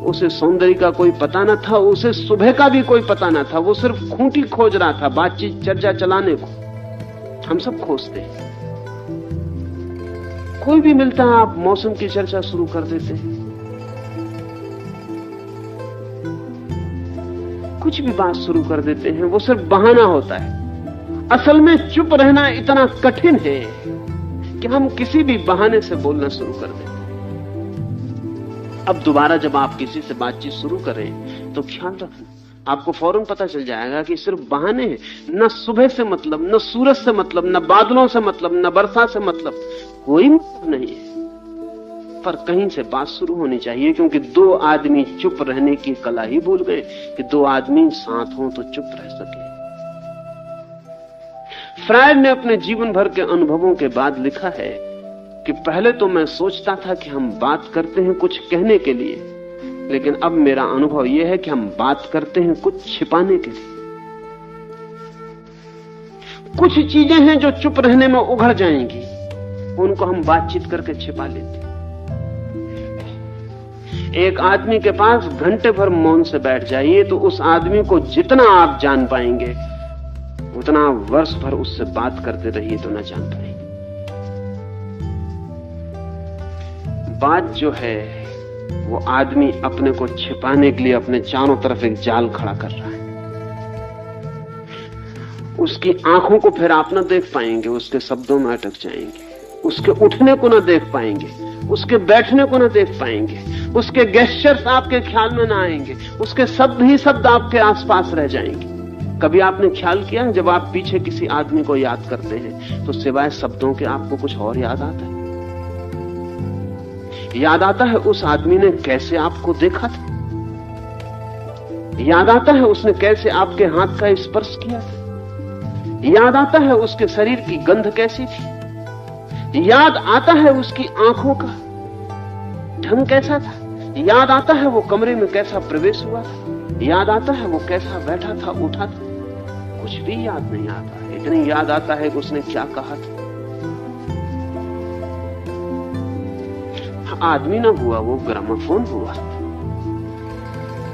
उसे सौंदर्य का कोई पता न था, उसे सुबह का भी कोई पता न था। वो सिर्फ खूंटी खोज रहा था बातचीत चर्चा चलाने को। हम सब खोजते हैं। कोई भी मिलता है, आप मौसम की चर्चा शुरू कर देते हैं, कुछ भी बात शुरू कर देते हैं। वो सिर्फ बहाना होता है। असल में चुप रहना इतना कठिन है कि हम किसी भी बहाने से बोलना शुरू कर देते हैं। अब दोबारा जब आप किसी से बातचीत शुरू करें तो ख्याल रखना, आपको फौरन पता चल जाएगा कि सिर्फ बहाने हैं। न सुबह से मतलब, न सूरज से मतलब, न बादलों से मतलब, न वर्षा से मतलब, कोई मतलब नहीं है। पर कहीं से बात शुरू होनी चाहिए, क्योंकि दो आदमी चुप रहने की कला ही भूल गए कि दो आदमी साथ हों तो चुप रह सके। फ्रायड ने अपने जीवन भर के अनुभवों के बाद लिखा है कि पहले तो मैं सोचता था कि हम बात करते हैं कुछ कहने के लिए, लेकिन अब मेरा अनुभव यह है कि हम बात करते हैं कुछ छिपाने के लिए। कुछ चीजें हैं जो चुप रहने में उघड़ जाएंगी, उनको हम बातचीत करके छिपा लेते हैं। एक आदमी के पास घंटे भर मौन से बैठ जाइए तो उस आदमी को जितना आप जान पाएंगे उतना वर्ष भर उससे बात करते रहिए तो ना जान पाएंगे। बात जो है वो आदमी अपने को छिपाने के लिए अपने चारों तरफ एक जाल खड़ा कर रहा है। उसकी आंखों को फिर आप ना देख पाएंगे, उसके शब्दों में अटक जाएंगे, उसके उठने को ना देख पाएंगे, उसके बैठने को ना देख पाएंगे, उसके गेस्चर्स आपके ख्याल में ना आएंगे, उसके शब्द ही शब्द आपके आसपास रह जाएंगे। कभी आपने ख्याल किया जब आप पीछे किसी आदमी को याद करते हैं तो सिवाय शब्दों के आपको कुछ और याद आता है? याद आता है उस आदमी ने कैसे आपको देखा था, याद आता है उसने कैसे आपके हाथ का स्पर्श किया था, याद आता है उसके शरीर की गंध कैसी थी, याद आता है उसकी आंखों का ढंग कैसा था, याद आता है वो कमरे में कैसा प्रवेश हुआ था, याद आता है वो कैसा बैठा था, उठा था। कुछ भी याद नहीं आता है। इतनी याद आता है कि उसने क्या कहा था। आदमी ना हुआ, वो ग्रामोफोन हुआ।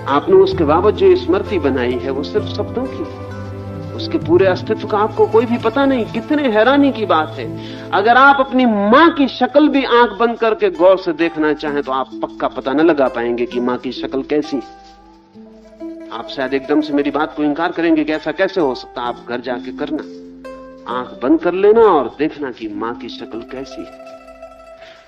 आपने उसके बाबत जो स्मृति बनाई है वो सिर्फ शब्दों की, उसके पूरे अस्तित्व का आपको कोई भी पता नहीं। कितने हैरानी की बात है, अगर आप अपनी मां की शक्ल भी आंख बंद करके गौर से देखना चाहें तो आप पक्का पता न लगा पाएंगे कि मां की शक्ल कैसी। आप शायद एकदम से मेरी बात को इंकार करेंगे कि ऐसा कैसे हो सकता। आप घर जाके करना, आंख बंद कर लेना और देखना कि मां की शक्ल कैसी है,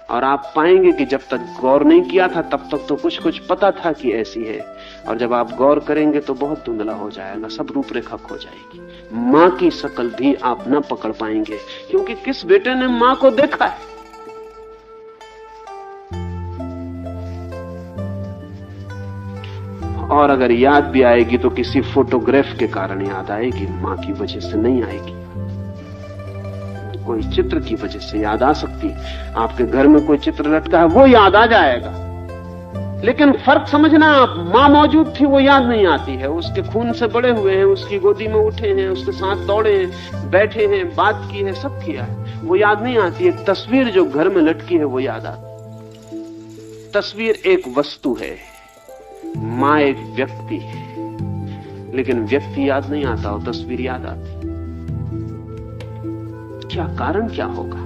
और आप पाएंगे कि जब तक गौर नहीं किया था तब तक तो कुछ कुछ पता था कि ऐसी है, और जब आप गौर करेंगे तो बहुत धुंधला हो जाएगा, सब रूपरेखा खो जाएगी। मां की शक्ल भी आप न पकड़ पाएंगे, क्योंकि किस बेटे ने मां को देखा है? और अगर याद भी आएगी तो किसी फोटोग्राफ के कारण याद आएगी, मां की वजह से नहीं आएगी। कोई चित्र की वजह से याद आ सकती है। आपके घर में कोई चित्र लटका है, वो याद आ जाएगा। लेकिन फर्क समझना, आप मां मौजूद थी वो याद नहीं आती है। उसके खून से बड़े हुए हैं, उसकी गोदी में उठे हैं, उसके साथ दौड़े हैं, बैठे हैं, बात की है, सब किया है, वो याद नहीं आती। एक तस्वीर जो घर में लटकी है वो याद आती। तस्वीर एक वस्तु है, मां एक व्यक्ति है, लेकिन व्यक्ति याद नहीं आता और तस्वीर याद आती। क्या कारण क्या होगा?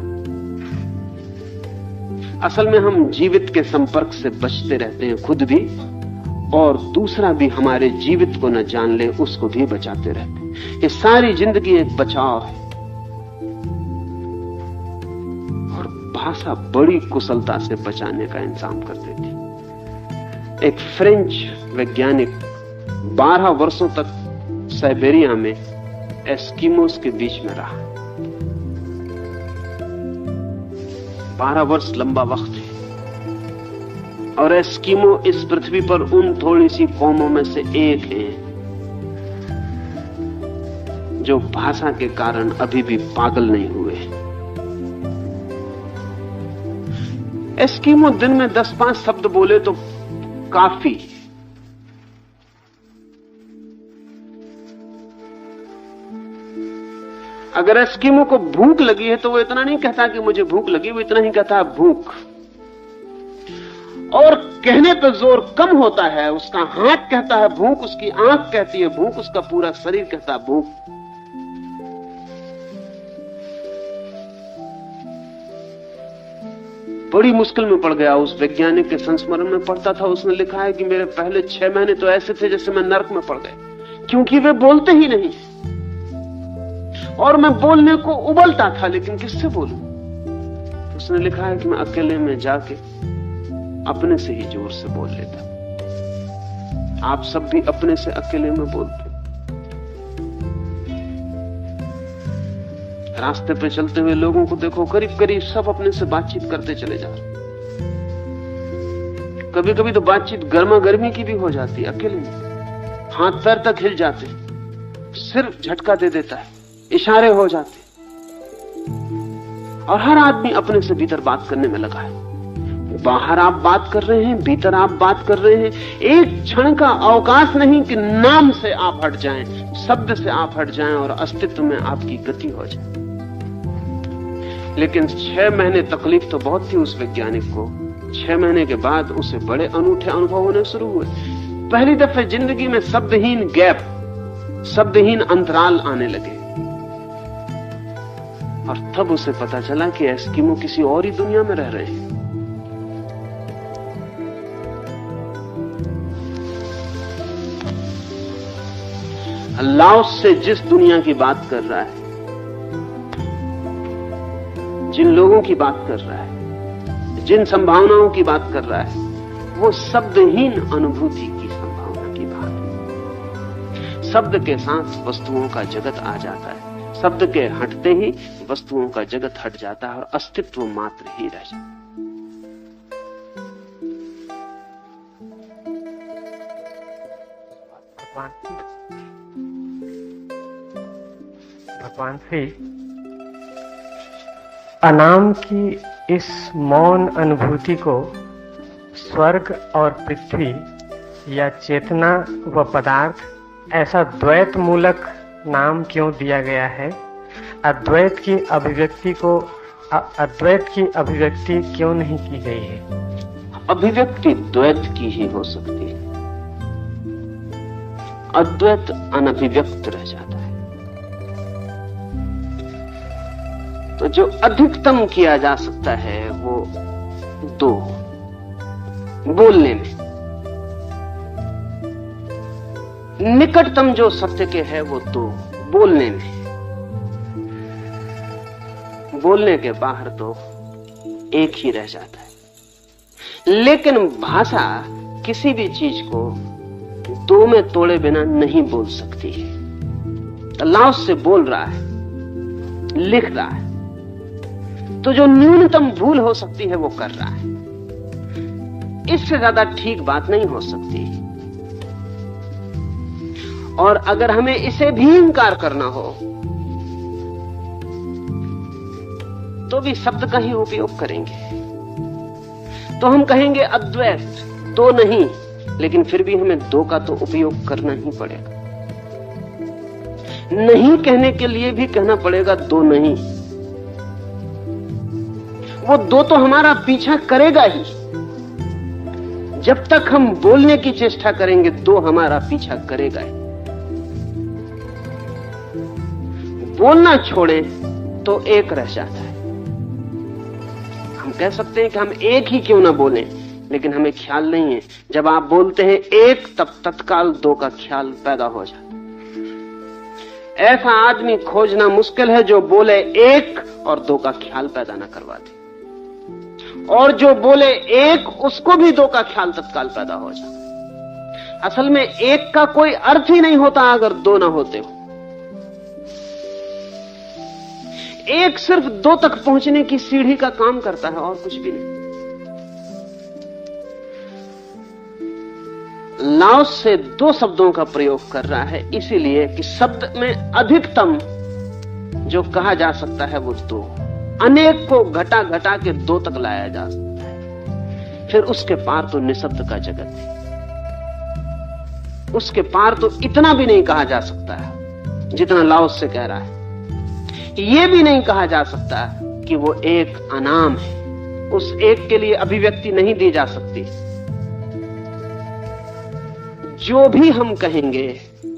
असल में हम जीवित के संपर्क से बचते रहते हैं, खुद भी, और दूसरा भी हमारे जीवित को न जान ले उसको भी बचाते रहते हैं। ये सारी जिंदगी एक बचाव है। और भाषा बड़ी कुशलता से बचाने का इंतजाम करती थी। एक फ्रेंच वैज्ञानिक 12 वर्षों तक साइबेरिया में एस्किमोस के बीच में रहा। 12 वर्ष लंबा वक्त है, और एस्किमो इस पृथ्वी पर उन थोड़ी सी कौमों में से एक है जो भाषा के कारण अभी भी पागल नहीं हुए। एस्किमो दिन में 10-5 शब्द बोले तो काफी। अगर एस्किमो को भूख लगी है तो वो इतना नहीं कहता कि मुझे भूख लगी, वो इतना ही कहता है भूख। और कहने पर जोर कम होता है। उसका हाथ कहता है भूख, उसकी आंख कहती है भूख, उसका पूरा शरीर कहता है भूख। बड़ी मुश्किल में पड़ गया। उस वैज्ञानिक के संस्मरण में पढ़ता था, उसने लिखा है कि मेरे पहले 6 महीने तो ऐसे थे जैसे मैं नर्क में पड़ गए, क्योंकि वे बोलते ही नहीं और मैं बोलने को उबलता था, लेकिन किससे बोलूं? उसने लिखा है कि मैं अकेले में जाके अपने से ही जोर से बोल लेता। आप सब भी अपने से अकेले में बोलते। रास्ते पे चलते हुए लोगों को देखो, करीब करीब सब अपने से बातचीत करते चले जा रहे। कभी कभी तो बातचीत गर्मा गर्मी की भी हो जाती है अकेले में। हाथ पैर तक हिल जाते, सिर झटका दे देता है, इशारे हो जाते, और हर आदमी अपने से भीतर बात करने में लगा है। बाहर आप बात कर रहे हैं, भीतर आप बात कर रहे हैं। एक क्षण का अवकाश नहीं कि नाम से आप हट जाएं, शब्द से आप हट जाएं और अस्तित्व में आपकी गति हो जाए। लेकिन 6 महीने तकलीफ तो बहुत थी उस वैज्ञानिक को। 6 महीने के बाद उसे बड़े अनूठे अनुभव होने शुरू हुए। पहली दफे जिंदगी में शब्दहीन गैप, शब्दहीन अंतराल आने लगे, और तब उसे पता चला कि एस्किमो किसी और ही दुनिया में रह रहे हैं। लाओस से जिस दुनिया की बात कर रहा है, जिन लोगों की बात कर रहा है, जिन संभावनाओं की बात कर रहा है, वो शब्दहीन अनुभूति की संभावना की बात है। शब्द के साथ वस्तुओं का जगत आ जाता है। शब्द के हटते ही वस्तुओं का जगत हट जाता है और अस्तित्व मात्र ही रह जाता है। भगवान से अनाम की इस मौन अनुभूति को स्वर्ग और पृथ्वी या चेतना व पदार्थ ऐसा द्वैत मूलक नाम क्यों दिया गया है? अद्वैत की अभिव्यक्ति क्यों नहीं की गई है? अभिव्यक्ति द्वैत की ही हो सकती है, अद्वैत अनभिव्यक्त रह जाता है। तो जो अधिकतम किया जा सकता है वो 2, बोलने में। निकटतम जो सत्य के है वो 2, बोलने में। बोलने के बाहर तो एक ही रह जाता है। लेकिन भाषा किसी भी चीज को 2 में तोड़े बिना नहीं बोल सकती है। लाओस से बोल रहा है, लिख रहा है, तो जो न्यूनतम भूल हो सकती है वो कर रहा है। इससे ज्यादा ठीक बात नहीं हो सकती। और अगर हमें इसे भी इंकार करना हो तो भी शब्द का ही उपयोग करेंगे। तो हम कहेंगे अद्वैत, दो नहीं, लेकिन फिर भी हमें दो का तो उपयोग करना ही पड़ेगा। नहीं कहने के लिए भी कहना पड़ेगा दो नहीं। वो दो तो हमारा पीछा करेगा ही। जब तक हम बोलने की चेष्टा करेंगे दो हमारा पीछा करेगा ही। बोलना छोड़े तो एक रह जाता है। हम कह सकते हैं कि हम एक ही क्यों ना बोलें, लेकिन हमें ख्याल नहीं है। जब आप बोलते हैं एक, तब तत्काल दो का ख्याल पैदा हो जाता है। ऐसा आदमी खोजना मुश्किल है जो बोले एक और दो का ख्याल पैदा न करवा दे, और जो बोले एक उसको भी दो का ख्याल तत्काल पैदा हो जाता। असल में एक का कोई अर्थ ही नहीं होता अगर दो ना होते हो। एक सिर्फ दो तक पहुंचने की सीढ़ी का काम करता है और कुछ भी नहीं। लाओस से दो शब्दों का प्रयोग कर रहा है, इसीलिए कि शब्द में अधिकतम जो कहा जा सकता है वो दो। अनेक को घटा घटा के दो तक लाया जा सकता है। फिर उसके पार तो निशब्द का जगत है। उसके पार तो इतना भी नहीं कहा जा सकता है जितना लाओस से कह रहा है। यह भी नहीं कहा जा सकता कि वो एक अनाम है। उस एक के लिए अभिव्यक्ति नहीं दी जा सकती। जो भी हम कहेंगे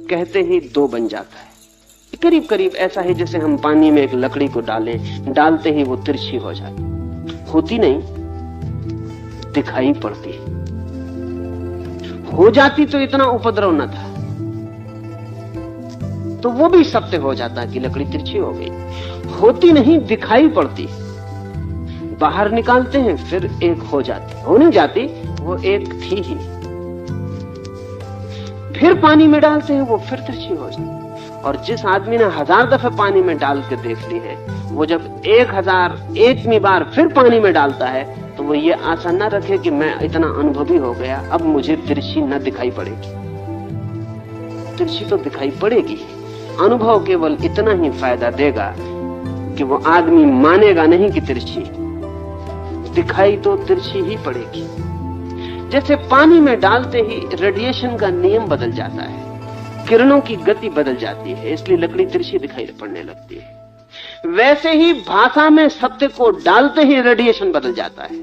कहते ही दो बन जाता है। करीब करीब ऐसा है जैसे हम पानी में एक लकड़ी को डालें, डालते ही वो तिरछी हो जाती। होती नहीं, दिखाई पड़ती। हो जाती तो इतना उपद्रव न था, तो वो भी सत्य हो जाता कि लकड़ी तिरछी हो गई। होती नहीं, दिखाई पड़ती। बाहर निकालते हैं फिर एक हो जाती। हो नहीं जाती, वो एक थी ही। फिर पानी में डालते हैं वो फिर तिरछी हो जाती। और जिस आदमी ने 1000 दफे पानी में डाल के देख ली है, वो जब 1001वीं बार फिर पानी में डालता है तो वो ये आशा न रखे कि मैं इतना अनुभवी हो गया, अब मुझे तिरछी न दिखाई पड़ेगी। तिरछी तो दिखाई पड़ेगी। अनुभव केवल इतना ही फायदा देगा कि वो आदमी मानेगा नहीं कि तिरछी, दिखाई तो तिरछी ही पड़ेगी। जैसे पानी में डालते ही रेडिएशन का नियम बदल जाता है, किरणों की गति बदल जाती है, इसलिए लकड़ी तिरछी दिखाई पड़ने लगती है। वैसे ही भाषा में सत्य को डालते ही रेडिएशन बदल जाता है,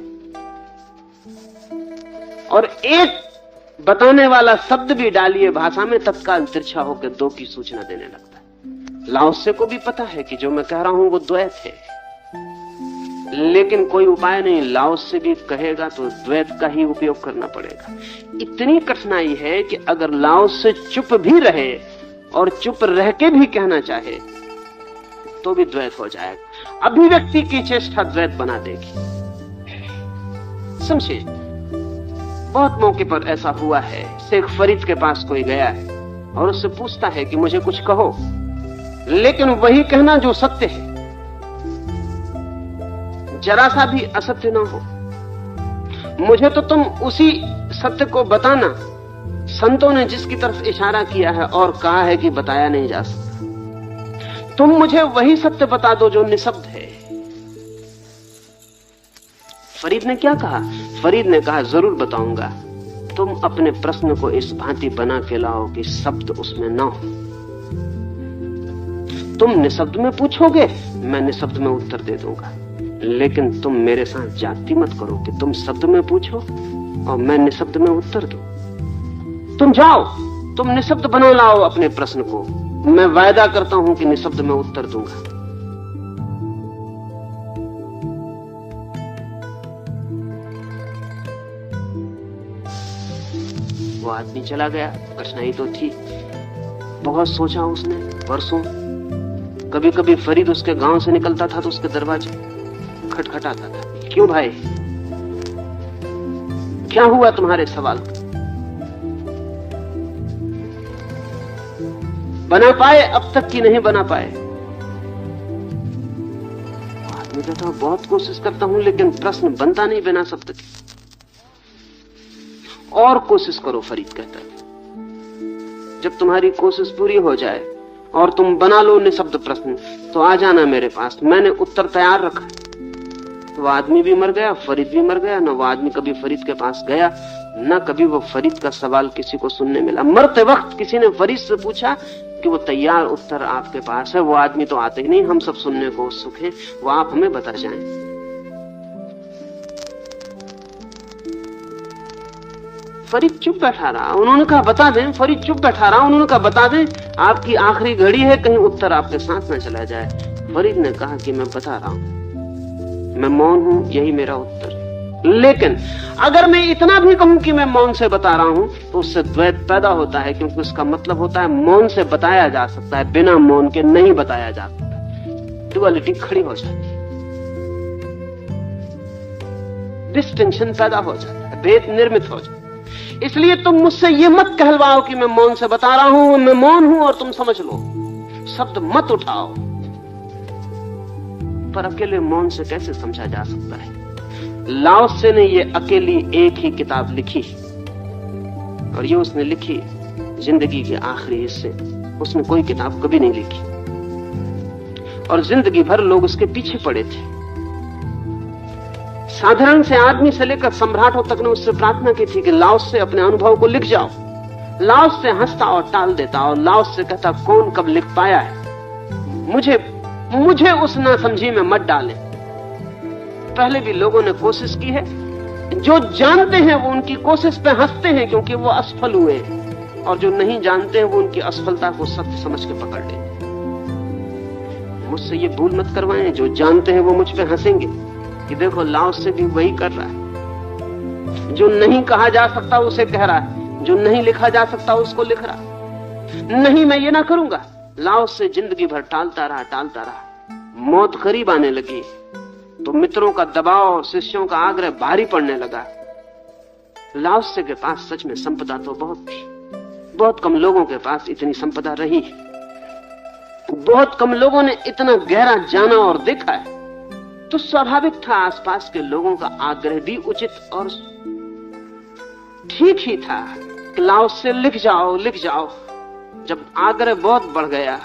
और एक बताने वाला शब्द भी डालिए भाषा में, तत्काल तिरछा होकर दो की सूचना देने लगता है। लाओसे को भी पता है कि जो मैं कह रहा हूं वो द्वैत है, लेकिन कोई उपाय नहीं। लाओस से भी कहेगा तो द्वैत का ही उपयोग करना पड़ेगा। इतनी कठिनाई है कि अगर लाओस से चुप भी रहे और चुप रह के भी कहना चाहे तो भी द्वैत हो जाएगा। अभिव्यक्ति की चेष्टा द्वैत बना देगी। समझिए, बहुत मौके पर ऐसा हुआ है। शेख फरीद के पास कोई गया है और उससे पूछता है कि मुझे कुछ कहो, लेकिन वही कहना जो सत्य है, जरा सा भी असत्य ना हो। मुझे तो तुम उसी सत्य को बताना। संतों ने जिसकी तरफ इशारा किया है और कहा है कि बताया नहीं जा सकता, तुम मुझे वही सत्य बता दो जो निशब्द है। फरीद ने क्या कहा? फरीद ने कहा, जरूर बताऊंगा। तुम अपने प्रश्न को इस भांति बना के लाओ कि शब्द उसमें ना हो। तुम निशब्द में पूछोगे, मैं निशब्द में उत्तर दे दूंगा, लेकिन तुम मेरे साथ जाति मत करो कि तुम शब्द में पूछो और मैं निशब्द में उत्तर दूं। तुम जाओ, तुम निशब्द बना लाओ अपने प्रश्न को, मैं वायदा करता हूं कि निशब्द में उत्तर दूंगा। वो आदमी चला गया। कठिनाई तो थी, बहुत सोचा उसने वर्षों। कभी कभी फरीद उसके गांव से निकलता था तो उसके दरवाजे खटखटाता था, क्यों भाई, क्या हुआ तुम्हारे सवाल? बना पाए अब तक कि नहीं बना पाए? आदमी कहता, बहुत कोशिश करता हूं लेकिन प्रश्न बनता नहीं बिना शब्द के। और कोशिश करो, फरीद कहता है। जब तुम्हारी कोशिश पूरी हो जाए और तुम बना लो निशब्द प्रश्न, तो आ जाना मेरे पास, मैंने उत्तर तैयार रखा है। तो वो आदमी भी मर गया, फरीद भी मर गया। न वो आदमी कभी फरीद के पास गया, न कभी वो फरीद का सवाल किसी को सुनने मिला। मरते वक्त किसी ने फरीद से पूछा कि वो तैयार उत्तर आपके पास है। वो आदमी तो आते ही नहीं, हम सब सुनने को उत्सुक हैं, वो आप हमें बता जाएं। फरीद चुप बैठा रहा। उन्होंने कहा बता दें। फरीद चुप बैठा रहा। उन्होंने कहा बता दें, आपकी आखिरी घड़ी है, कहीं उत्तर आपके साथ न चला जाए। फरीद ने कहा कि मैं बता रहा हूं, मैं मौन हूं, यही मेरा उत्तर। लेकिन अगर मैं इतना भी कहूं कि मैं मौन से बता रहा हूं तो उससे द्वैत पैदा होता है, क्योंकि उसका मतलब होता है मौन से बताया जा सकता है, बिना मौन के नहीं बताया जा सकता। डुअलिटी खड़ी हो जाती है, डिस्टिंक्शन पैदा हो जाता है, भेद निर्मित हो जाता है। इसलिए तुम मुझसे ये मत कहलवाओ कि मैं मौन से बता रहा हूं, मैं मौन हूं और तुम समझ लो। शब्द मत उठाओ। पर अकेले मौन से कैसे समझा जा सकता है? लाओ त्से ने ये अकेली एक ही किताब लिखी, और ये उसने लिखी जिंदगी के आखिरी हिस्से। उसने कोई किताब कभी नहीं लिखी, और जिंदगी भर लोग उसके पीछे पड़े थे। साधारण से आदमी से लेकर सम्राटों तक ने उससे प्रार्थना की थी कि लाओ त्से अपने अनुभव को लिख जाओ। लाओ त्से हंसता और टाल देता, और लाओ त्से कहता कौन कब लिख पाया है, मुझे उस नासमझी में मत डाले। पहले भी लोगों ने कोशिश की है, जो जानते हैं वो उनकी कोशिश पे हंसते हैं क्योंकि वो असफल हुए हैं, और जो नहीं जानते हैं वो उनकी असफलता को सत्य समझ के पकड़ लेते। मुझसे ये भूल मत करवाएं, जो जानते हैं वो मुझ पे हंसेंगे कि देखो लाओ त्से भी वही कर रहा है, जो नहीं कहा जा सकता उसे कह रहा है, जो नहीं लिखा जा सकता उसको लिख रहा है। नहीं, मैं ये ना करूंगा। लाओ त्से जिंदगी भर टालता रहा। मौत करीब आने लगी तो मित्रों का दबाव और शिष्यों का आग्रह भारी पड़ने लगा। लाओ त्से के पास सच में संपदा तो बहुत थी। बहुत कम लोगों के पास इतनी संपदा रही। बहुत कम लोगों ने इतना गहरा जाना और देखा है। तो स्वाभाविक था आसपास के लोगों का आग्रह भी उचित और ठीक ही था कि लाओ त्से लिख जाओ। जब आग्रह बहुत बढ़ गया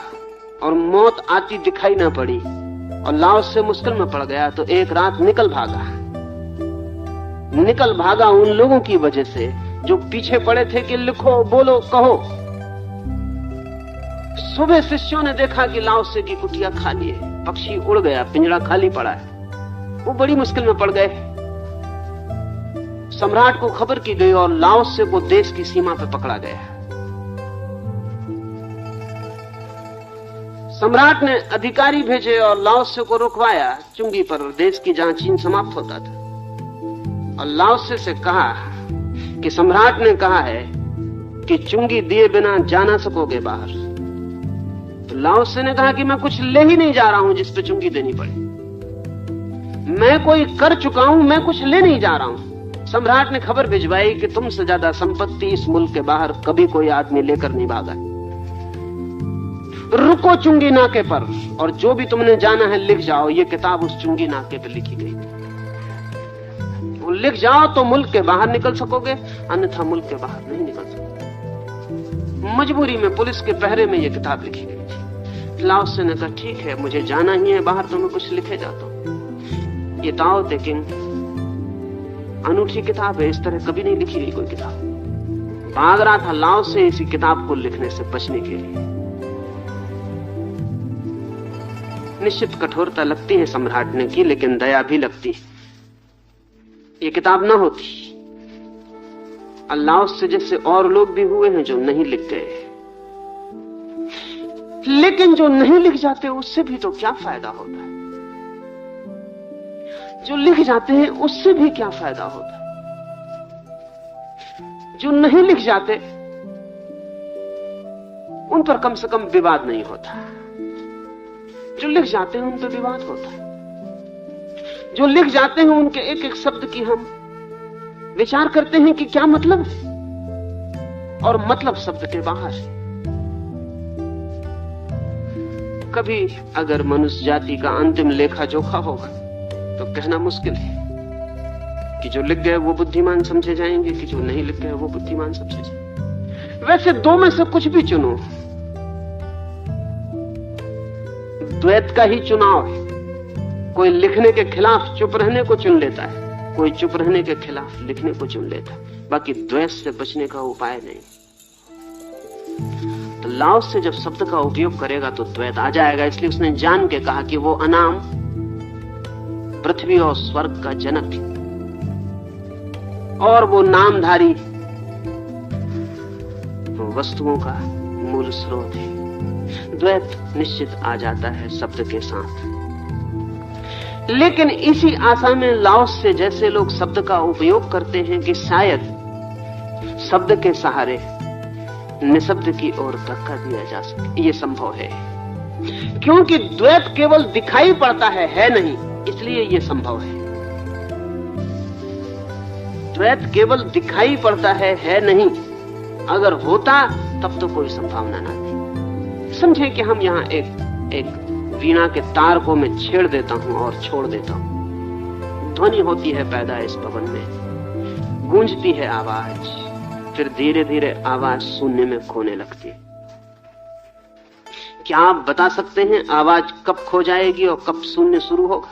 और मौत आती दिखाई ना पड़ी और लाओ त्से मुश्किल में पड़ गया, तो एक रात निकल भागा उन लोगों की वजह से जो पीछे पड़े थे कि लिखो, बोलो, कहो। सुबह शिष्यों ने देखा कि लाओ त्से की कुटिया खाली है, पक्षी उड़ गया, पिंजरा खाली पड़ा है। वो बड़ी मुश्किल में पड़ गए। सम्राट को खबर की गई और लाओ त्से को देश की सीमा पर पकड़ा गया। सम्राट ने अधिकारी भेजे और लाओ त्से को रुकवाया चुंगी पर, देश की जहां चीन समाप्त होता था। और लाओ त्से से कहा कि सम्राट ने कहा है कि चुंगी दिए बिना जा ना सकोगे बाहर। तो लाओ त्से ने कहा कि मैं कुछ ले ही नहीं जा रहा हूं जिस पे चुंगी देनी पड़े। मैं कोई कर चुका हूं, मैं कुछ ले नहीं जा रहा हूं। सम्राट ने खबर भिजवाई कि तुमसे ज्यादा संपत्ति इस मुल्क के बाहर कभी कोई आदमी लेकर नहीं भागा। रुको चुंगी नाके पर, और जो भी तुमने जाना है लिख जाओ। ये किताब उस चुंगी नाके पर लिखी गई थी। वो लिख जाओ तो मुल्क के बाहर निकल सकोगे, अन्यथा मुल्क के बाहर नहीं निकल सकोगे। मजबूरी में पुलिस के पहरे में ये किताब लिखी गई थी। लाओ त्से ने कहा ठीक है, मुझे जाना ही है बाहर, तो मैं कुछ लिखे जाता हूं। ये ताओ ते किंग अनूठी किताब है, इस तरह कभी नहीं लिखी गई कोई किताब। भाग रहा था लाओ त्से इसी किताब को लिखने से बचने के लिए। निश्चित कठोरता लगती है सम्राट ने की, लेकिन दया भी लगती है। ये किताब ना होती, लाओ त्से जैसे और लोग भी हुए हैं जो नहीं लिख गए। लेकिन जो नहीं लिख जाते उससे भी तो क्या फायदा होता है? जो लिख जाते हैं उससे भी क्या फायदा होता है? जो नहीं लिख जाते उन पर कम से कम विवाद नहीं होता। जो लिख जाते हैं उन पर विवाद होता है। जो लिख जाते हैं उनके एक एक शब्द की हम विचार करते हैं कि क्या मतलब है, और मतलब शब्द के बाहर है। कभी अगर मनुष्य जाति का अंतिम लेखा जोखा होगा तो कहना मुश्किल है कि जो लिख गए वो बुद्धिमान समझे जाएंगे कि जो नहीं लिख गए वो बुद्धिमान समझे जाएंगे। वैसे दो में से कुछ भी चुनो, द्वैत का ही चुनाव है। कोई लिखने के खिलाफ चुप रहने को चुन लेता है, कोई चुप रहने के खिलाफ लिखने को चुन लेता है। बाकी द्वेष से बचने का उपाय नहीं। तो लाओ से जब शब्द का उपयोग करेगा तो द्वैत आ जाएगा। इसलिए उसने जान के कहा कि वो अनाम पृथ्वी और स्वर्ग का जनक और वो नामधारी वस्तुओं का मूल स्रोत है। द्वैत निश्चित आ जाता है शब्द के साथ। लेकिन इसी आशा में लाओस से जैसे लोग शब्द का उपयोग करते हैं कि शायद शब्द के सहारे निशब्द की ओर धक्का दिया जा सके। ये संभव है क्योंकि द्वैत केवल दिखाई पड़ता है नहीं, इसलिए ये संभव है। द्वैत केवल दिखाई पड़ता है नहीं। अगर होता तब तो कोई संभावना ना थी। समझे कि हम यहां एक वीणा के तार को मैं छेड़ देता हूं और छोड़ देता हूं। ध्वनि होती है पैदा इस भवन में, गूंजती है आवाज, फिर धीरे धीरे आवाज शून्य में खोने लगती है। क्या आप बता सकते हैं आवाज कब खो जाएगी और कब शून्य शुरू होगा?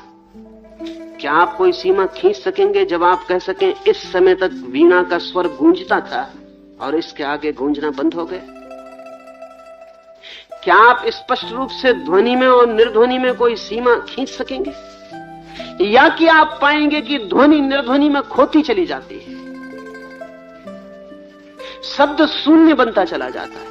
क्या आप कोई सीमा खींच सकेंगे जब आप कह सकें इस समय तक वीणा का स्वर गूंजता था और इसके आगे गूंजना बंद हो गया? क्या आप स्पष्ट रूप से ध्वनि में और निर्ध्वनि में कोई सीमा खींच सकेंगे? या कि आप पाएंगे कि ध्वनि निर्ध्वनि में खोती चली जाती है, शब्द शून्य बनता चला जाता है।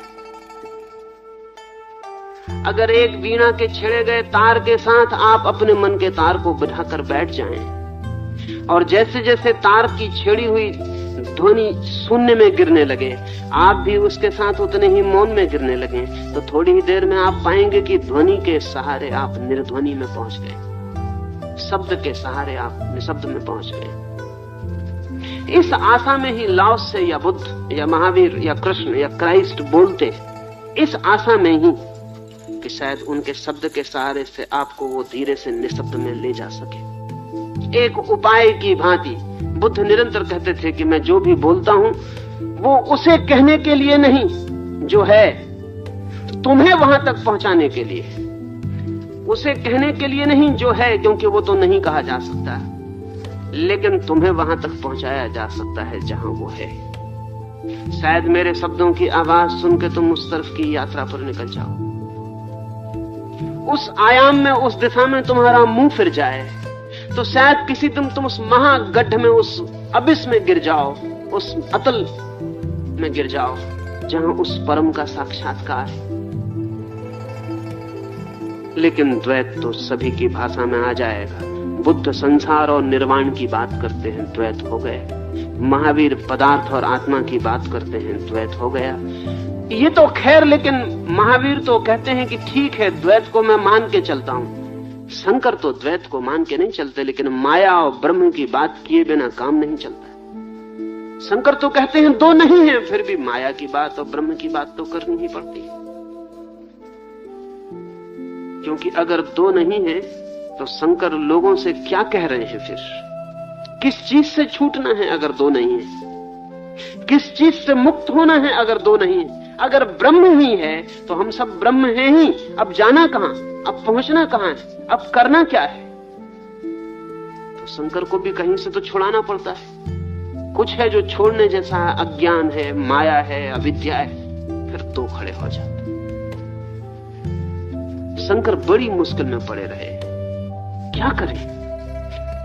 अगर एक वीणा के छेड़े गए तार के साथ आप अपने मन के तार को बिठाकर बैठ जाएं और जैसे जैसे तार की छेड़ी हुई ध्वनि शून्य में गिरने लगे, आप भी उसके साथ उतने ही मौन में गिरने लगे, तो थोड़ी ही देर में आप पाएंगे कि ध्वनि के सहारे आप निर्ध्वनि में पहुंच गए, शब्द के सहारे आप निशब्द में पहुंच गए। इस आशा में ही लाओस से या बुद्ध या महावीर या कृष्ण या क्राइस्ट बोलते, इस आशा में ही कि शायद उनके शब्द के सहारे से आपको वो धीरे से निशब्द में ले जा सके। एक उपाय की भांति बुद्ध निरंतर कहते थे कि मैं जो भी बोलता हूं वो उसे कहने के लिए नहीं जो है, तुम्हें वहां तक पहुंचाने के लिए। उसे कहने के लिए नहीं जो है, क्योंकि वो तो नहीं कहा जा सकता, लेकिन तुम्हें वहां तक पहुंचाया जा सकता है जहां वो है। शायद मेरे शब्दों की आवाज सुन के तुम उस तरफ की यात्रा पर निकल जाओ, उस आयाम में, उस दिशा में तुम्हारा मुंह फिर जाए, तो शायद किसी दिन तुम उस महागड्ढ में, उस अबिस में गिर जाओ, उस अतल में गिर जाओ जहां उस परम का साक्षात्कार है। लेकिन द्वैत तो सभी की भाषा में आ जाएगा। बुद्ध संसार और निर्वाण की बात करते हैं, द्वैत हो गए। महावीर पदार्थ और आत्मा की बात करते हैं, द्वैत हो गया। ये तो खैर, लेकिन महावीर तो कहते हैं कि ठीक है, द्वैत को मैं मान के चलता हूं। शंकर तो द्वैत को मान के नहीं चलते, लेकिन माया और ब्रह्म की बात किए बिना काम नहीं चलता। शंकर तो कहते हैं दो नहीं है, फिर भी माया की बात और ब्रह्म की बात तो करनी ही पड़ती है, क्योंकि अगर दो नहीं है तो शंकर लोगों से क्या कह रहे हैं? फिर किस चीज से छूटना है अगर दो नहीं है? किस चीज से मुक्त होना है अगर दो नहीं है? अगर ब्रह्म ही है तो हम सब ब्रह्म हैं ही। अब जाना कहां, अब पहुंचना कहां है, अब करना क्या है? तो शंकर को भी कहीं से तो छुड़ाना पड़ता है। कुछ है जो छोड़ने जैसा है, अज्ञान है, माया है, अविद्या है, फिर दो खड़े हो जाते। शंकर बड़ी मुश्किल में पड़े रहे, क्या करें?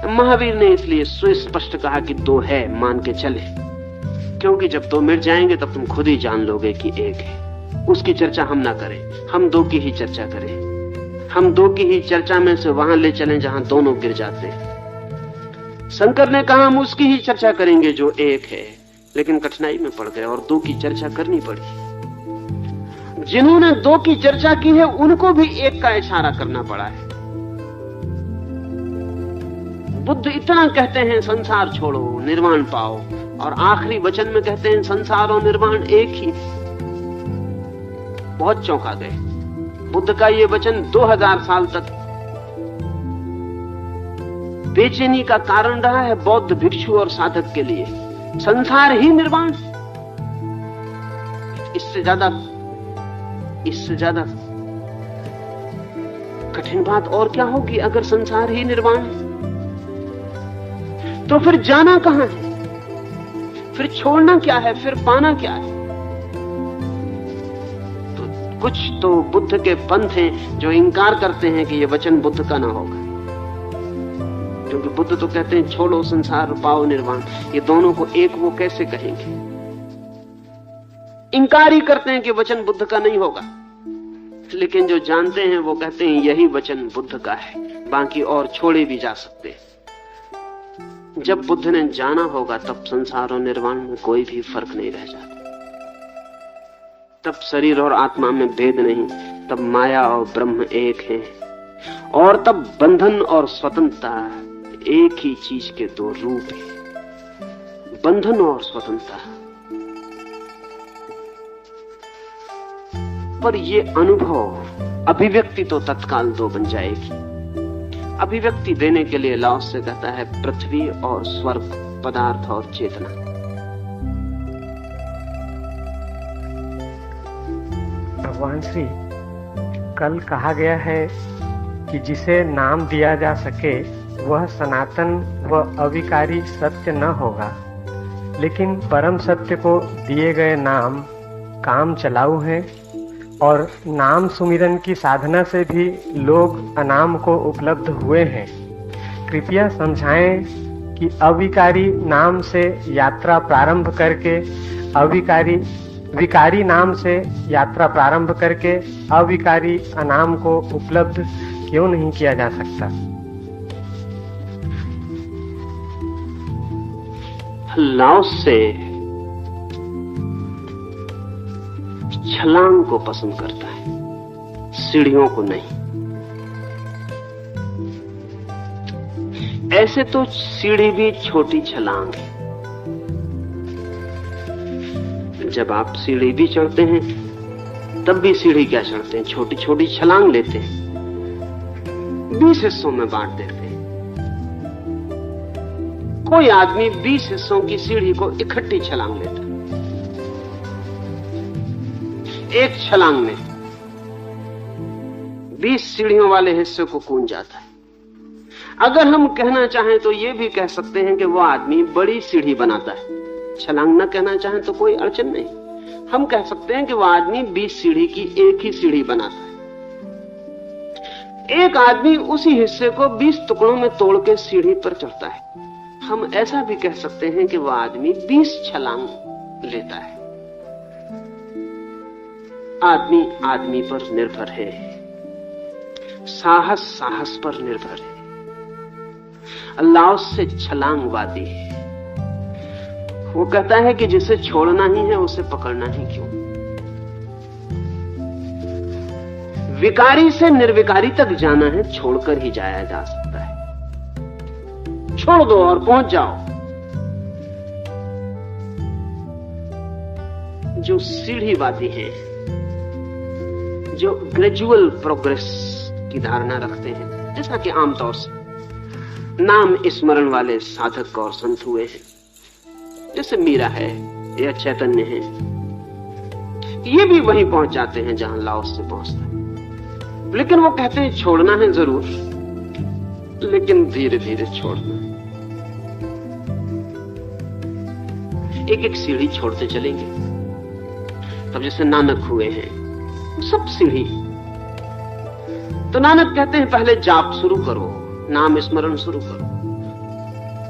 महावीर ने इसलिए सुस्पष्ट कहा कि दो है, मान के चले, क्योंकि जब दो मिट जाएंगे तब तुम खुद ही जान लोगे कि एक है। उसकी चर्चा हम ना करें, हम दो की ही चर्चा करें। हम दो की ही चर्चा में से वहां ले चलें जहां दोनों गिर जाते हैं। शंकर ने कहा हम उसकी ही चर्चा करेंगे जो एक है, लेकिन कठिनाई में पड़ गए और दो की चर्चा करनी पड़ी। जिन्होंने दो की चर्चा की है उनको भी एक का इशारा करना पड़ा है। बुद्ध इतना कहते हैं संसार छोड़ो, निर्वाण पाओ, और आखिरी वचन में कहते हैं संसार और निर्वाण एक ही। बहुत चौंका गए। बुद्ध का ये वचन 2000 साल तक बेचैनी का कारण रहा है बौद्ध भिक्षु और साधक के लिए। संसार ही निर्वाण, इससे ज्यादा कठिन बात और क्या होगी अगर संसार ही निर्वाण है? तो फिर जाना कहां है? फिर छोड़ना क्या है? फिर पाना क्या है? तो कुछ तो बुद्ध के पंथ हैं जो इंकार करते हैं कि यह वचन बुद्ध का ना होगा, क्योंकि बुद्ध तो कहते हैं छोड़ो संसार पाओ निर्वाण। ये दोनों को एक वो कैसे कहेंगे? इंकार ही करते हैं कि वचन बुद्ध का नहीं होगा, लेकिन जो जानते हैं वो कहते हैं यही वचन बुद्ध का है, बाकी और छोड़े भी जा सकते हैं। जब बुद्ध ने जाना होगा तब संसार और निर्वाण में कोई भी फर्क नहीं रह जाता। तब शरीर और आत्मा में भेद नहीं, तब माया और ब्रह्म एक है, और तब बंधन और स्वतंत्रता एक ही चीज के दो रूप है। बंधन और स्वतंत्रता, पर ये अनुभव अभिव्यक्ति तो तत्काल दो बन जाएगी। अभिव्यक्ति देने के लिए लाओस से कहता है पृथ्वी और स्वर्ग, पदार्थ और चेतना। भगवान श्री, कल कहा गया है कि जिसे नाम दिया जा सके वह सनातन व अविकारी सत्य न होगा, लेकिन परम सत्य को दिए गए नाम काम चलाऊ हैं, और नाम सुमिरन की साधना से भी लोग अनाम को उपलब्ध हुए हैं। कृपया समझाएं कि अविकारी नाम से यात्रा प्रारंभ करके विकारी नाम से यात्रा प्रारंभ करके अविकारी अनाम को उपलब्ध क्यों नहीं किया जा सकता? लाओस से छलांग को पसंद करता है, सीढ़ियों को नहीं। ऐसे तो सीढ़ी भी छोटी छलांग है। जब आप सीढ़ी भी चढ़ते हैं तब भी सीढ़ी क्या चढ़ते हैं, छोटी छोटी छलांग लेते हैं, 20 हिस्सों में बांट देते हैं। कोई आदमी 20 हिस्सों की सीढ़ी को इकट्ठी छलांग लेता है। एक छलांग में 20 सीढ़ियों वाले हिस्से को कूद जाता है। अगर हम कहना चाहें तो यह भी कह सकते हैं कि वो आदमी बड़ी सीढ़ी बनाता है। छलांग न कहना चाहें तो कोई अड़चन नहीं। हम कह सकते हैं कि वो आदमी 20 सीढ़ी की एक ही सीढ़ी बनाता है। एक आदमी उसी हिस्से को 20 टुकड़ों में तोड़ के सीढ़ी पर चढ़ता है। हम ऐसा भी कह सकते हैं कि वो आदमी 20 छलांग लेता है। आदमी आदमी पर निर्भर है, साहस साहस पर निर्भर है। अल्लाह से छलांगवादी है। वो कहता है कि जिसे छोड़ना ही है उसे पकड़ना ही क्यों। विकारी से निर्विकारी तक जाना है, छोड़कर ही जाया जा सकता है। छोड़ दो और पहुंच जाओ। जो सीढ़ीवादी है, जो ग्रेजुअल प्रोग्रेस की धारणा रखते हैं, जैसा कि आमतौर से नाम स्मरण वाले साधक और संत हुए हैं, जैसे मीरा है या चैतन्य है, ये भी वहीं पहुंच जाते हैं जहां लाओस से पहुंचता है। लेकिन वो कहते हैं छोड़ना है जरूर, लेकिन धीरे धीरे छोड़ना। एक एक सीढ़ी छोड़ते चलेंगे। तब जैसे नानक हुए हैं, सब सीढ़ी। तो नानक कहते हैं पहले जाप शुरू करो, नाम स्मरण शुरू करो,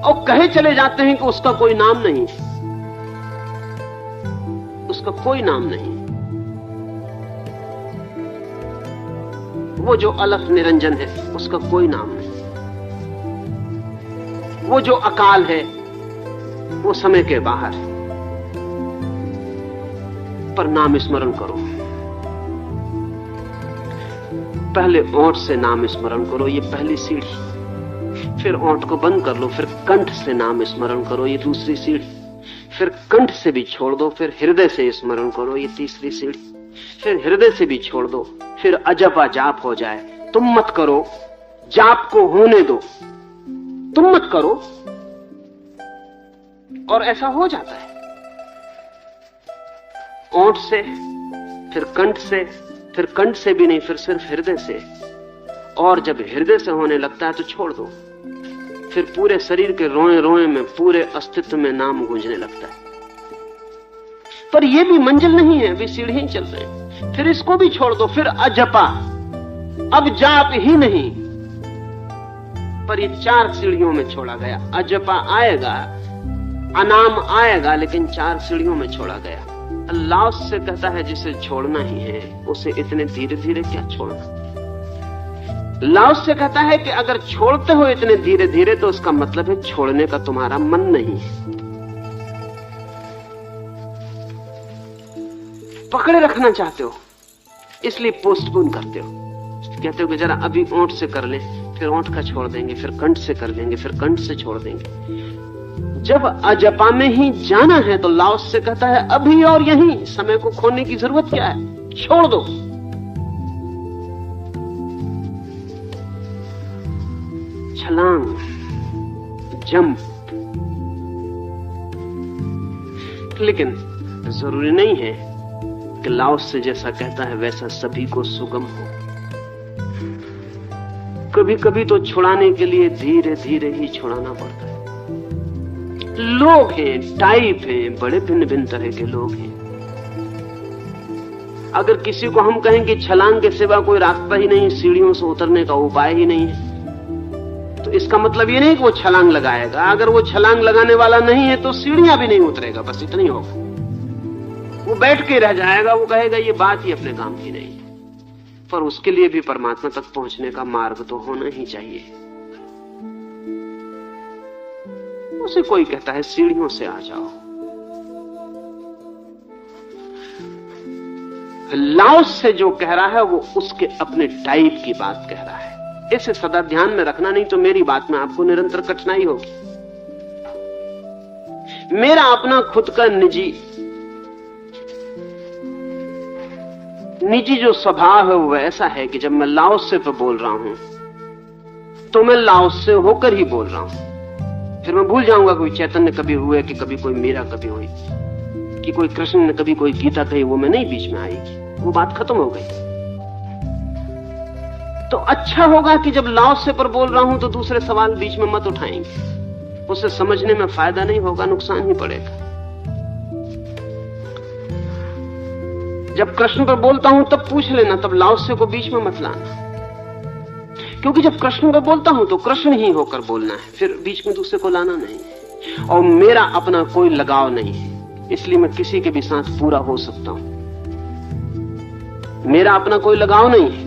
और कहे चले जाते हैं कि उसका कोई नाम नहीं, उसका कोई नाम नहीं। वो जो अलख निरंजन है उसका कोई नाम नहीं। वो जो अकाल है वो समय के बाहर है, पर नाम स्मरण करो। पहले ओंठ से नाम स्मरण करो, ये पहली सीढ़ी। फिर ओंठ को बंद कर लो, फिर कंठ से नाम स्मरण करो, ये दूसरी सीढ़ी। फिर कंठ से भी छोड़ दो, फिर हृदय से स्मरण करो, ये तीसरी सीढ़ी। फिर हृदय से भी छोड़ दो, फिर अजपा जाप हो जाए। तुम मत करो, जाप को होने दो, तुम मत करो, और ऐसा हो जाता है। ओंठ से, फिर कंठ से, फिर कंठ से भी नहीं, फिर सिर्फ हृदय से, और जब हृदय से होने लगता है तो छोड़ दो। फिर पूरे शरीर के रोए रोए में, पूरे अस्तित्व में नाम गूंजने लगता है। पर यह भी मंजिल नहीं है, वे सीढ़ी चल रहे हैं। फिर इसको भी छोड़ दो। फिर अजपा, अब जाप ही नहीं। पर ये 4 सीढ़ियों में छोड़ा गया। अजपा आएगा, अनाम आएगा, लेकिन 4 सीढ़ियों में छोड़ा गया। अल्लाह से कहता है जिसे छोड़ना ही है उसे इतने धीरे धीरे क्या छोड़ना। लाओस से कहता है कि अगर छोड़ते हो इतने धीरे धीरे तो उसका मतलब है छोड़ने का तुम्हारा मन नहीं है, पकड़े रखना चाहते हो, इसलिए पोस्टपोन करते हो। कहते हो कि जरा अभी ओंठ से कर ले, फिर ओंठ का छोड़ देंगे, फिर कंठ से कर लेंगे, फिर कंठ से छोड़ देंगे। जब अजपा में ही जाना है तो लाओस से कहता है अभी और यहीं, समय को खोने की जरूरत क्या है, छोड़ दो। छलांग, जंप। लेकिन जरूरी नहीं है कि लाओस से जैसा कहता है वैसा सभी को सुगम हो। कभी कभी तो छुड़ाने के लिए धीरे धीरे ही छुड़ाना पड़ता है। लोग हैं, टाइप हैं, बड़े भिन्न भिन्न तरह के लोग हैं। अगर किसी को हम कहें कि छलांग के सिवा कोई रास्ता ही नहीं, सीढ़ियों से उतरने का उपाय ही नहीं है, तो इसका मतलब ये नहीं कि वो छलांग लगाएगा। अगर वो छलांग लगाने वाला नहीं है तो सीढ़ियां भी नहीं उतरेगा, बस इतना ही होगा। वो बैठ के रह जाएगा, वो कहेगा ये बात ही अपने काम की नहीं है। पर उसके लिए भी परमात्मा तक पहुंचने का मार्ग तो होना ही चाहिए। उसे कोई कहता है सीढ़ियों से आ जाओ। लाओस से जो कह रहा है वो उसके अपने टाइप की बात कह रहा है। इसे सदा ध्यान में रखना, नहीं तो मेरी बात में आपको निरंतर कठिनाई होगी। मेरा अपना खुद का निजी जो स्वभाव है वो ऐसा है कि जब मैं लाओस से पे बोल रहा हूं तो मैं लाओस से होकर ही बोल रहा हूं। फिर मैं भूल जाऊंगा कोई चैतन्य कभी हुए, कि कभी कोई मीरा कभी हुई, कि कोई कृष्ण ने कभी कोई गीता कही, वो मैं नहीं बीच में आएगी, वो बात खत्म हो गई। तो अच्छा होगा कि जब लाओस से पर बोल रहा हूं तो दूसरे सवाल बीच में मत उठाएंगे। उसे समझने में फायदा नहीं होगा, नुकसान ही पड़ेगा। जब कृष्ण पर बोलता हूं तब पूछ लेना, तब लाओस से को बीच में मत लाना। क्योंकि जब कृष्ण पर बोलता हूं तो कृष्ण ही होकर बोलना है, फिर बीच में दूसरे को लाना नहीं। और मेरा अपना कोई लगाव नहीं है, इसलिए मैं किसी के भी साथ पूरा हो सकता हूं। मेरा अपना कोई लगाव नहीं है।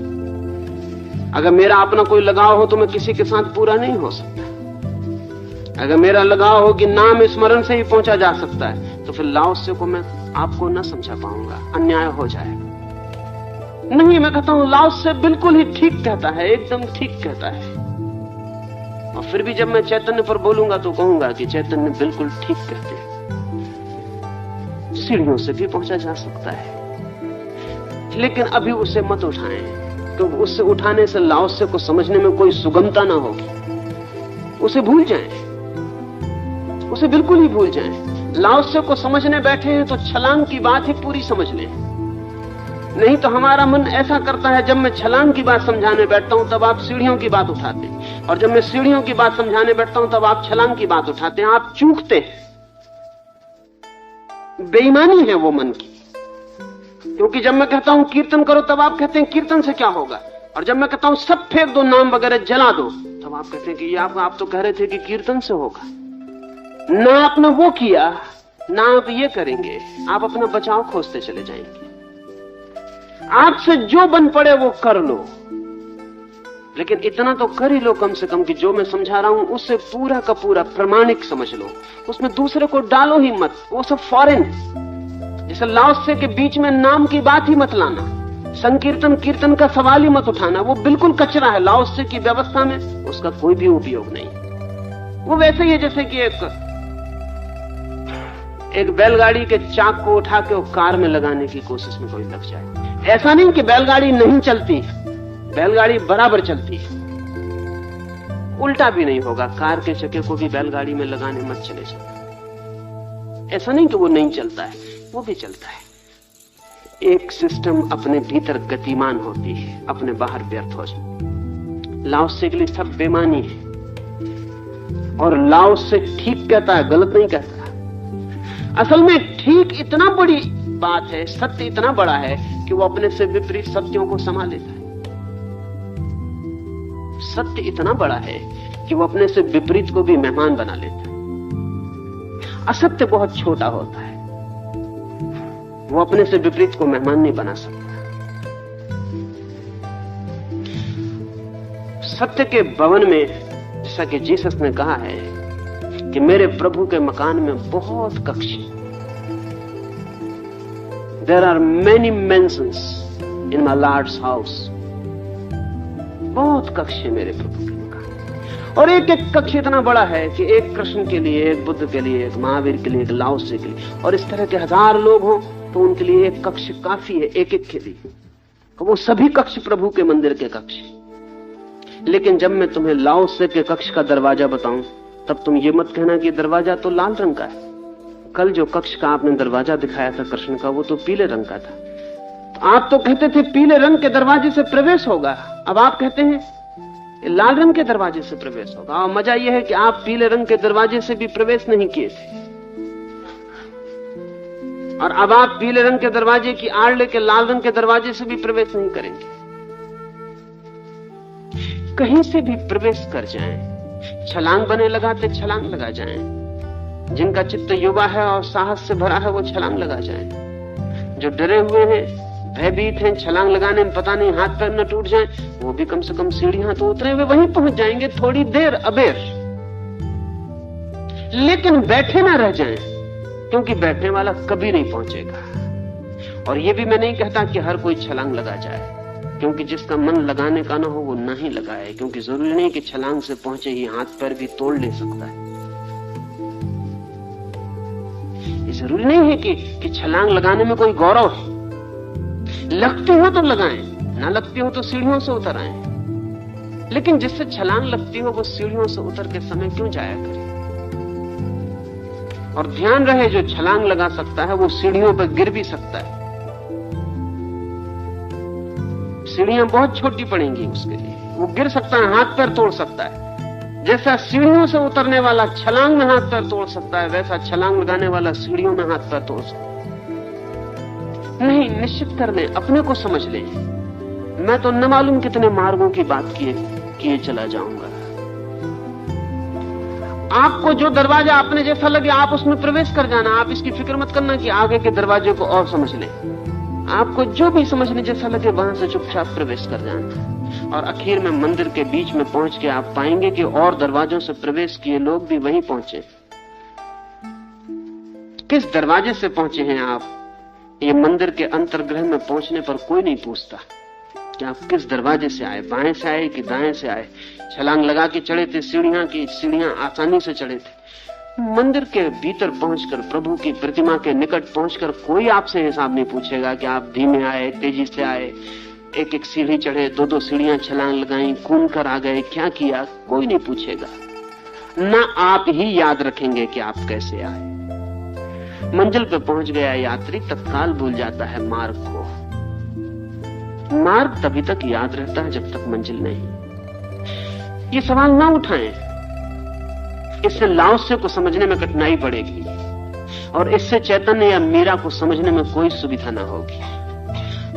अगर मेरा अपना कोई लगाव हो तो मैं किसी के साथ पूरा नहीं हो सकता। अगर मेरा लगाव हो कि नाम स्मरण से ही पहुंचा जा सकता है तो फिर लाओस से को मैं आपको न समझा पाऊंगा, अन्याय हो जाएगा। नहीं, मैं कहता हूं लाओस से बिल्कुल ही ठीक कहता है, एकदम ठीक कहता है। और फिर भी जब मैं चैतन्य पर बोलूंगा तो कहूंगा कि चैतन्य बिल्कुल ठीक कहते हैं, सीढ़ियों से भी पहुंचा जा सकता है। लेकिन अभी उसे मत उठाएं, क्योंकि उससे उठाने से लाओस से को समझने में कोई सुगमता ना होगी। उसे भूल जाएं, उसे बिल्कुल ही भूल जाएं। लाओस से को समझने बैठे हैं तो छलांग की बात ही पूरी समझ लें। नहीं तो हमारा मन ऐसा करता है, जब मैं छलांग की बात समझाने बैठता हूं तब आप सीढ़ियों की बात उठाते हैं, और जब मैं सीढ़ियों की बात समझाने बैठता हूं तब आप छलांग की बात उठाते हैं। आप चूकते हैं। बेईमानी है वो मन की। क्योंकि जब मैं कहता हूं कीर्तन करो तब आप कहते हैं कीर्तन से क्या होगा, और जब मैं कहता हूं सब फेंक दो, नाम वगैरह जला दो, तब आप कहते हैं कि ये आप तो कह रहे थे कि कीर्तन से होगा। ना आपने वो किया, ना आप ये करेंगे, आप अपना बचाव खोजते चले जाएंगे। आपसे जो बन पड़े वो कर लो, लेकिन इतना तो कर ही लो कम से कम कि जो मैं समझा रहा हूं उससे पूरा का पूरा प्रमाणिक समझ लो, उसमें दूसरे को डालो ही मत। वो सब फॉरेन, जैसे लाओस से के बीच में नाम की बात ही मत लाना, संकीर्तन कीर्तन का सवाल ही मत उठाना, वो बिल्कुल कचरा है। लाओस से की व्यवस्था में उसका कोई भी उपयोग नहीं। वो वैसे ही है जैसे कि एक बैलगाड़ी के चाक को उठा के वो कार में लगाने की कोशिश में कोई लग जाए। ऐसा नहीं कि बैलगाड़ी नहीं चलती, बैलगाड़ी बराबर चलती है। उल्टा भी नहीं होगा, कार के चक्के को भी बैलगाड़ी में लगाने मत चले जाओ। ऐसा नहीं कि वो नहीं चलता है, वो भी चलता है। एक सिस्टम अपने भीतर गतिमान होती है, अपने बाहर व्यर्थ हो जाए। लाओत्से के लिए सब बेमानी है। और लाओत्से ठीक कहता है, गलत नहीं कहता। असल में ठीक इतना बड़ी बात है, सत्य इतना बड़ा है कि वो अपने से विपरीत सत्यों को समा लेता है। सत्य इतना बड़ा है कि वो अपने से विपरीत को भी मेहमान बना लेता है। असत्य बहुत छोटा होता है, वो अपने से विपरीत को मेहमान नहीं बना सकता। सत्य के भवन में, जैसा कि जीसस ने कहा है कि मेरे प्रभु के मकान में बहुत कक्ष हैं। There are many mansions in my Lord's house. बहुत कक्ष है मेरे प्रभु के मकान। और एक एक कक्ष इतना बड़ा है कि एक कृष्ण के लिए, एक बुद्ध के लिए, एक महावीर के लिए, एक लाओत्से के लिए, और इस तरह के 1000 लोग हों तो उनके लिए एक कक्ष काफी है, एक एक के लिए। तो वो सभी कक्ष प्रभु के मंदिर के कक्ष हैं। लेकिन जब मैं तुम्हें लाओत्से के कक्ष का दरवाजा बताऊं, तब तुम ये मत कहना कि दरवाजा तो लाल रंग का है। कल जो कक्ष का आपने दरवाजा दिखाया था कृष्ण का, वो तो पीले रंग का था। तो आप तो कहते थे पीले रंग के दरवाजे से प्रवेश होगा, अब आप कहते हैं लाल रंग के दरवाजे से प्रवेश होगा। और मजा यह है कि आप पीले रंग के दरवाजे से भी प्रवेश नहीं किए थे, और अब आप पीले रंग के दरवाजे की आड़ लेके लाल रंग के दरवाजे से भी प्रवेश नहीं करेंगे। कहीं से भी प्रवेश कर जाएं, छलांग बने लगाते छलांग लगा जाएं। जिनका चित्त युवा है और साहस से भरा है वो छलांग लगा जाएं। जो डरे हुए हैं, भयभीत हैं, छलांग लगाने में पता नहीं हाथ पैर न टूट जाएं, वो भी कम से कम सीढ़ियां तो उतरे हुए वहीं पहुंच जाएंगे, थोड़ी देर अबेर। लेकिन बैठे ना रह जाएं, क्योंकि बैठने वाला कभी नहीं पहुंचेगा। और ये भी मैं नहीं कहता कि हर कोई छलांग लगा जाए, क्योंकि जिसका मन लगाने का ना हो वो नहीं लगाए, क्योंकि जरूरी नहीं कि छलांग से पहुंचे ही हाथ पैर भी तोड़ ले सकता है। ये जरूरी नहीं है कि छलांग लगाने में कोई गौरव है। लगती हो तो लगाएं, ना लगती हो तो सीढ़ियों से उतर आए। लेकिन जिससे छलांग लगती हो वो सीढ़ियों से उतर के समय क्यों जाया करे। और ध्यान रहे, जो छलांग लगा सकता है वो सीढ़ियों पर गिर भी सकता है। सीढ़ियां बहुत छोटी पड़ेंगी उसके लिए, वो गिर सकता है, हाथ पैर तोड़ सकता है। जैसा सीढ़ियों से उतरने वाला छलांग में हाथ पैर तोड़ सकता है, वैसा छलांग लगाने वाला सीढ़ियों में हाथ पैर तोड़ सकता है। नहीं, निश्चित कर ले, अपने को समझ ले। मैं तो न मालूम कितने मार्गों की बात किए चला जाऊंगा। आपको जो दरवाजा अपने जैसा लगे आप उसमें प्रवेश कर जाना। आप इसकी फिक्र मत करना कि आगे के दरवाजे को और समझ ले। आपको जो भी समझने जैसा लगे वहां से चुपचाप प्रवेश कर जाना। और आखिर में मंदिर के बीच में पहुंच के आप पाएंगे कि और दरवाजों से प्रवेश किए लोग भी वहीं पहुंचे। किस दरवाजे से पहुंचे हैं आप, ये मंदिर के अंतर्गृह में पहुंचने पर कोई नहीं पूछता कि आप किस दरवाजे से आए, बाएं से आए कि दाएं से आए। छलांग लगा के चढ़े थे सीढ़ियां की, सीढ़ियां आसानी से चढ़े थे। मंदिर के भीतर पहुंचकर, प्रभु की प्रतिमा के निकट पहुंचकर कोई आपसे हिसाब नहीं पूछेगा कि आप धीमे आए, तेजी से आए, एक एक सीढ़ी चढ़े, दो दो सीढ़ियां छलांग लगाई, कूद कर आ गए, क्या किया, कोई नहीं पूछेगा। ना आप ही याद रखेंगे कि आप कैसे आए। मंजिल पे पहुंच गया यात्री तत्काल भूल जाता है मार्ग को। मार्ग तभी तक याद रहता है जब तक मंजिल नहीं। ये सवाल ना उठाएं, इससे लाओत्से को समझने में कठिनाई पड़ेगी और इससे चैतन्य या मीरा को समझने में कोई सुविधा ना होगी।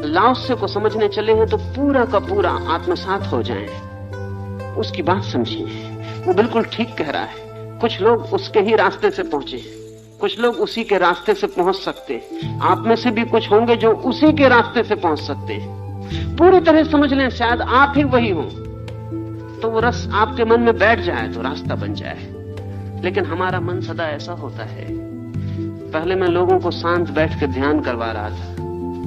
लाओत्से को समझने चले हैं तो पूरा का पूरा आत्मसात हो जाएं, उसकी बात समझिए। वो बिल्कुल ठीक कह रहा है। कुछ लोग उसके ही रास्ते से पहुंचे हैं, कुछ लोग उसी के रास्ते से पहुंच सकते हैं। आप में से भी कुछ होंगे जो उसी के रास्ते से पहुंच सकते हैं। पूरी तरह समझ लें, शायद आप ही वही हो, तो वो रस आपके मन में बैठ जाए तो रास्ता बन जाए। लेकिन हमारा मन सदा ऐसा होता है। पहले मैं लोगों को शांत बैठ के ध्यान करवा रहा था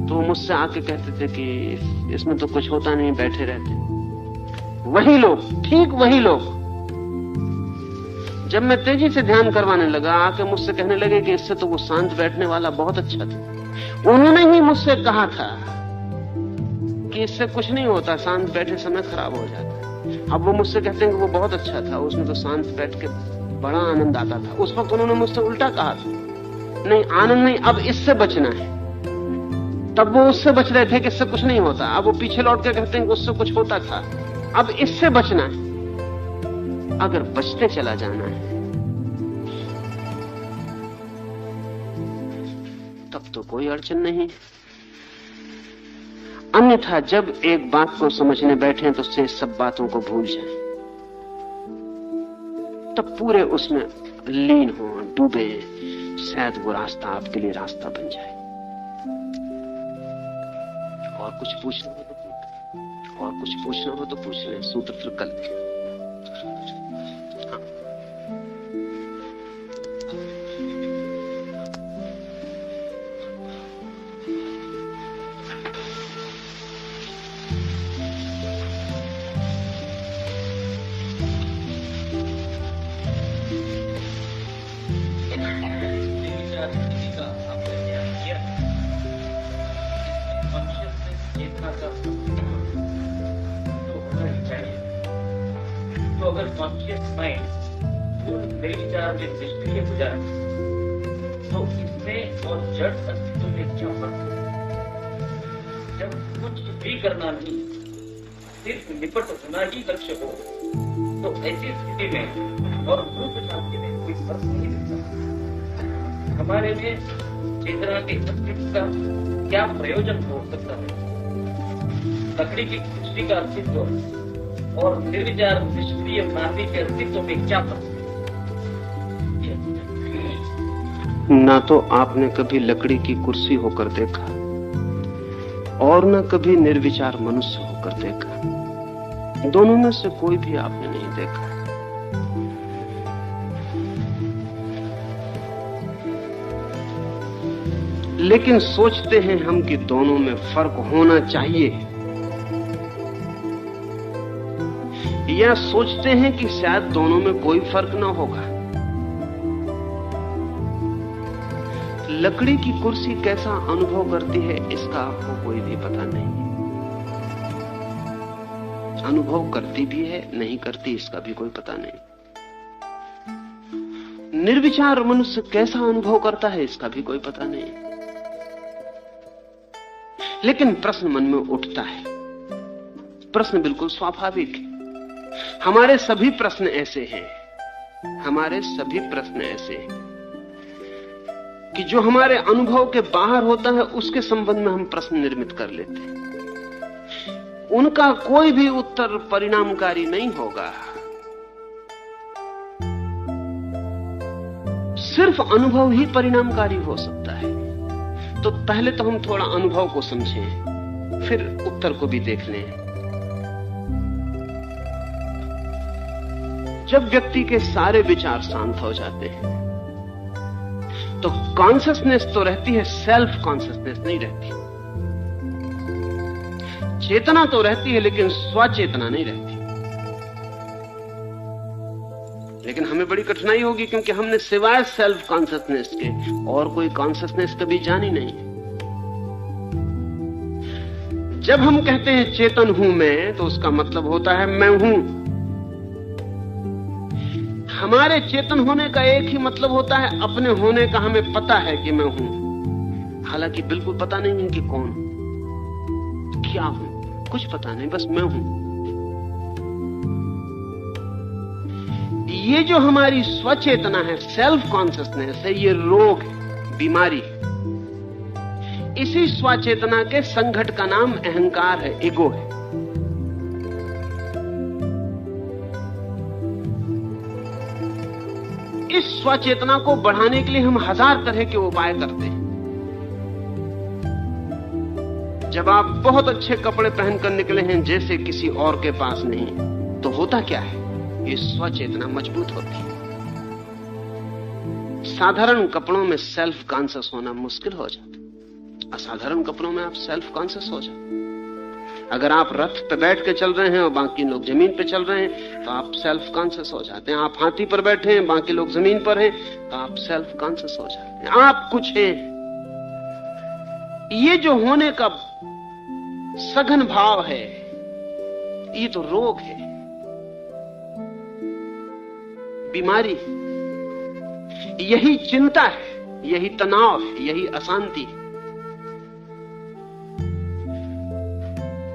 तो मुझसे आके कहते थे कि इसमें तो कुछ होता नहीं, बैठे रहते। वही लोग, ठीक वही लोग, जब मैं तेजी से ध्यान करवाने लगा आके मुझसे कहने लगे कि इससे तो वो शांत बैठने वाला बहुत अच्छा था। उन्होंने ही मुझसे कहा था कि इससे कुछ नहीं होता, शांत बैठे समय खराब हो जाता है। अब वो मुझसे कहते हैं कि वो बहुत अच्छा था, उसमें तो शांत बैठ के बड़ा आनंद आता था। उस वक्त उन्होंने मुझसे उल्टा कहा था, नहीं आनंद नहीं, अब इससे बचना है। तब वो उससे बच रहे थे कि इससे कुछ नहीं होता, अब वो पीछे लौट के कहते हैं कि उससे कुछ होता था। अब इससे बचना है। अगर बचते चला जाना है तब तो कोई अड़चन नहीं। अन्यथा जब एक बात को समझने बैठे तो उससे सब बातों को भूल जाएं, तब पूरे उसमें लीन हो, डूबे, शायद वो रास्ता आपके लिए रास्ता बन जाए। और कुछ पूछना हो तो पूछ, और कुछ पूछना हो तो पूछ लें। सूत्र फिर कल कॉन्शियस माइंड निर्विचार में निष्क्रिय हो जाए तो इसमें और जड़ अस्तित्व में क्या फर्क है? जब कुछ भी करना नहीं, सिर्फ निपट होना ही लक्ष्य हो, तो ऐसी स्थिति में और रूप शांति में कोई फर्क नहीं दिखता। हमारे में चेतना के अस्तित्व का क्या प्रयोजन हो सकता है? लकड़ी की कुर्सी का अस्तित्व और निर्विचार निष्क्रिय मानवी के अस्तित्व में क्या फर्क है? ना तो आपने कभी लकड़ी की कुर्सी होकर देखा और न कभी निर्विचार मनुष्य होकर देखा। दोनों में से कोई भी आपने नहीं देखा। लेकिन सोचते हैं हम कि दोनों में फर्क होना चाहिए, या सोचते हैं कि शायद दोनों में कोई फर्क ना होगा। लकड़ी की कुर्सी कैसा अनुभव करती है इसका आपको कोई भी पता नहीं। अनुभव करती भी है, नहीं करती इसका भी कोई पता नहीं। निर्विचार मनुष्य कैसा अनुभव करता है इसका भी कोई पता नहीं। लेकिन प्रश्न मन में उठता है। प्रश्न बिल्कुल स्वाभाविक है। हमारे सभी प्रश्न ऐसे हैं, हमारे सभी प्रश्न ऐसे हैं कि जो हमारे अनुभव के बाहर होता है उसके संबंध में हम प्रश्न निर्मित कर लेते हैं। उनका कोई भी उत्तर परिणामकारी नहीं होगा। सिर्फ अनुभव ही परिणामकारी हो सकता है। तो पहले तो हम थोड़ा अनुभव को समझें, फिर उत्तर को भी देख लें। जब व्यक्ति के सारे विचार शांत हो जाते हैं तो कॉन्शियसनेस तो रहती है, सेल्फ कॉन्शियसनेस नहीं रहती। चेतना तो रहती है लेकिन स्वचेतना नहीं रहती। लेकिन हमें बड़ी कठिनाई होगी क्योंकि हमने सिवाय सेल्फ कॉन्शियसनेस के और कोई कॉन्शियसनेस कभी जानी नहीं। जब हम कहते हैं चेतन हूं मैं, तो उसका मतलब होता है मैं हूं। हमारे चेतन होने का एक ही मतलब होता है अपने होने का। हमें पता है कि मैं हूं, हालांकि बिल्कुल पता नहीं है कि कौन, क्या हूं, कुछ पता नहीं, बस मैं हूं। ये जो हमारी स्वचेतना है, सेल्फ कॉन्शियसनेस है, ये रोग है, बीमारी। इसी स्वचेतना के संघट का नाम अहंकार है, ईगो है। इस स्वचेतना को बढ़ाने के लिए हम हजार तरह के उपाय करते हैं। जब आप बहुत अच्छे कपड़े पहनकर निकले हैं जैसे किसी और के पास नहीं, तो होता क्या है? ये स्वचेतना मजबूत होती है। साधारण कपड़ों में सेल्फ कॉन्शियस होना मुश्किल हो जाता, असाधारण कपड़ों में आप सेल्फ कॉन्शियस हो जाते। अगर आप रथ पे बैठ के चल रहे हैं और बाकी लोग जमीन पे चल रहे हैं तो आप सेल्फ कॉन्शियस हो जाते हैं। आप हाथी पर बैठे हैं, बाकी लोग जमीन पर हैं, तो आप सेल्फ कॉन्शियस हो जाते हैं। आप कुछ हैं। ये जो होने का सघन भाव है, ये तो रोग है, बीमारी। यही चिंता है, यही तनाव है, यही अशांति है।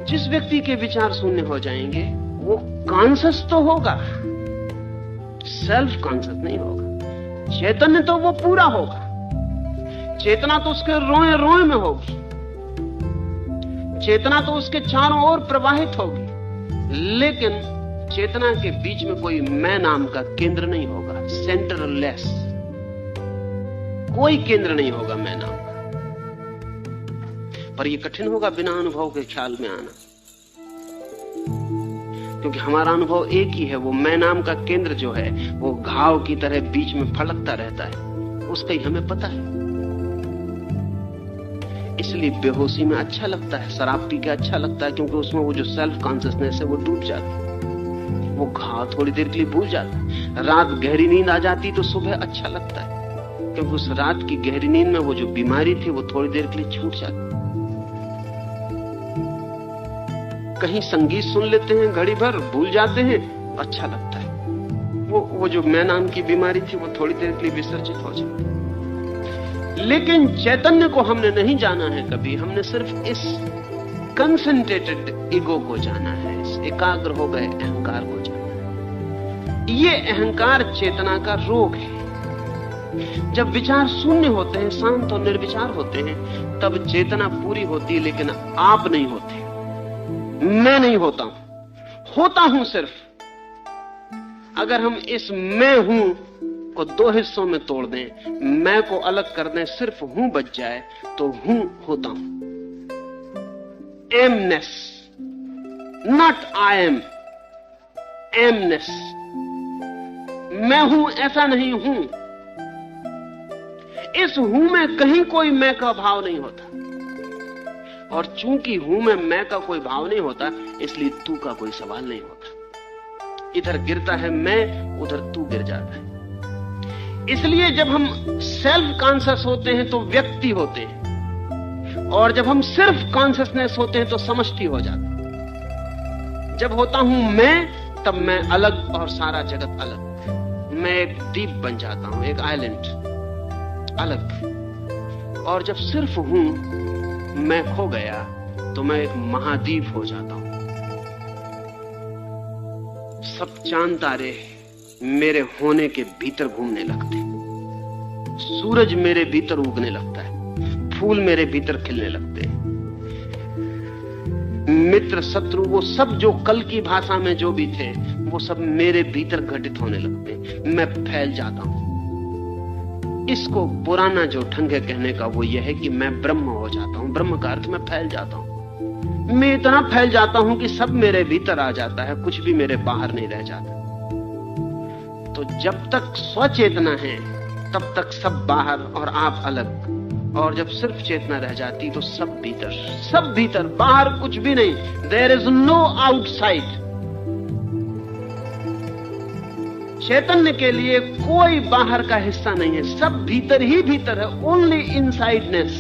जिस व्यक्ति के विचार शून्य हो जाएंगे वो कॉन्शियस तो होगा, सेल्फ कॉन्शियस नहीं होगा। चैतन्य तो वो पूरा होगा, चेतना तो उसके रोए रोए में होगी, चेतना तो उसके चारों ओर प्रवाहित होगी, लेकिन चेतना के बीच में कोई मैं नाम का केंद्र नहीं होगा, सेंटरलेस, कोई केंद्र नहीं होगा मैं नाम का। पर यह कठिन होगा बिना अनुभव के ख्याल में आना, क्योंकि हमारा अनुभव एक ही है। वो मैं नाम का केंद्र जो है वो घाव की तरह बीच में फड़कता रहता है, उसका ही हमें पता है। इसलिए बेहोशी में अच्छा लगता है, शराब पी के अच्छा लगता है, क्योंकि उसमें वो जो सेल्फ कॉन्शियसनेस है वो डूब जाती है, वो घाव थोड़ी देर के लिए भूल जाता है। रात गहरी नींद आ जाती तो सुबह अच्छा लगता है, क्योंकि उस रात की गहरी नींद में वो जो बीमारी थी वो थोड़ी देर के लिए छूट जाती। कहीं संगीत सुन लेते हैं, घड़ी भर भूल जाते हैं, अच्छा लगता है। वो जो मैं नाम की बीमारी थी वो थोड़ी देर के लिए विसर्जित हो जाती। लेकिन चैतन्य को हमने नहीं जाना है कभी, हमने सिर्फ इस कंसंट्रेटेड ईगो को जाना है, इस एकाग्र हो गए अहंकार को जाना है। ये अहंकार चेतना का रोग है। जब विचार शून्य होते हैं, शांत और निर्विचार होते हैं, तब चेतना पूरी होती है, लेकिन आप नहीं होते, मैं नहीं होता हूं सिर्फ। अगर हम इस मैं हूं को दो हिस्सों में तोड़ दें, मैं को अलग कर दें, सिर्फ हूं बच जाए, तो हूं होता हूं। MNIST, not I am, MNIST, मैं हूं ऐसा नहीं हूं। इस हूं में कहीं कोई मैं का भाव नहीं होता, और चूंकि हूं में मैं का कोई भाव नहीं होता, इसलिए तू का कोई सवाल नहीं होता। इधर गिरता है मैं, उधर तू गिर जाता है। इसलिए जब हम सेल्फ कॉन्शियस होते हैं तो व्यक्ति होते हैं, और जब हम सिर्फ कॉन्शियसनेस होते हैं तो समष्टि हो जाते हैं। जब होता हूं मैं, तब मैं अलग और सारा जगत अलग। मैं एक द्वीप बन जाता हूं, एक आइलैंड, अलग। और जब सिर्फ हूं, मैं खो गया, तो मैं एक महाद्वीप हो जाता हूं। सब चांद तारे मेरे होने के भीतर घूमने लगते, सूरज मेरे भीतर उगने लगता है, फूल मेरे भीतर खिलने लगते हैं, मित्र शत्रु वो सब जो कल की भाषा में जो भी थे, वो सब मेरे भीतर घटित होने लगते हैं। मैं फैल जाता हूं। इसको पुराना जो ढंग है कहने का वो यह है कि मैं ब्रह्म हो जाता हूं। ब्रह्म का अर्थ मैं फैल जाता हूं। मैं इतना फैल जाता हूं कि सब मेरे भीतर आ जाता है, कुछ भी मेरे बाहर नहीं रह जाता। तो जब तक स्वचेतना है तब तक सब बाहर और आप अलग, और जब सिर्फ चेतना रह जाती तो सब भीतर, सब भीतर, बाहर कुछ भी नहीं। There is no outside. Chaitanya के लिए कोई बाहर का हिस्सा नहीं है, सब भीतर ही भीतर है, ओनली इनसाइडनेस।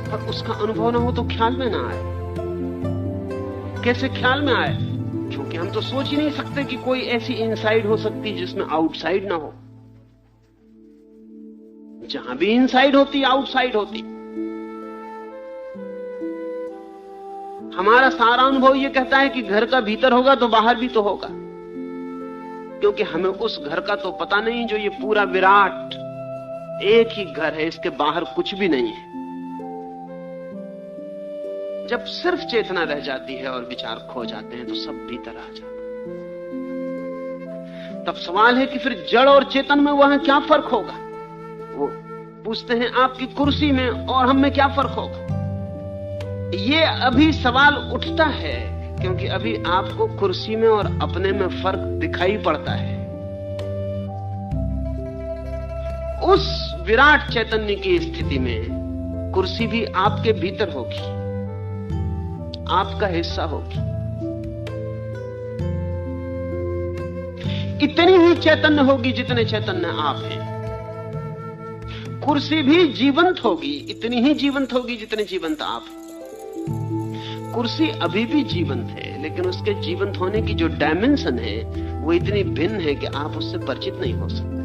पर उसका अनुभव ना हो तो ख्याल में ना आए। कैसे ख्याल में आए? क्योंकि हम तो सोच ही नहीं सकते कि कोई ऐसी इनसाइड हो सकती जिसमें आउटसाइड ना हो। जहां भी इनसाइड होती, आउटसाइड होती। हमारा सारा अनुभव यह कहता है कि घर का भीतर होगा तो बाहर भी तो होगा, क्योंकि हमें उस घर का तो पता नहीं जो ये पूरा विराट एक ही घर है, इसके बाहर कुछ भी नहीं है। जब सिर्फ चेतना रह जाती है और विचार खो जाते हैं तो सब भीतर आ जाता है। तब सवाल है कि फिर जड़ और चेतन में वहां क्या फर्क होगा? वो पूछते हैं आपकी कुर्सी में और हम में क्या फर्क होगा? ये अभी सवाल उठता है क्योंकि अभी आपको कुर्सी में और अपने में फर्क दिखाई पड़ता है। उस विराट चैतन्य की स्थिति में कुर्सी भी आपके भीतर होगी, आपका हिस्सा होगी। इतनी ही चैतन्य होगी जितने चैतन्य आप हैं। कुर्सी भी जीवंत होगी, इतनी ही जीवंत होगी जितने जीवंत आप हैं। कुर्सी अभी भी जीवंत है, लेकिन उसके जीवंत होने की जो डायमेंशन है वो इतनी भिन्न है कि आप उससे परिचित नहीं हो सकते।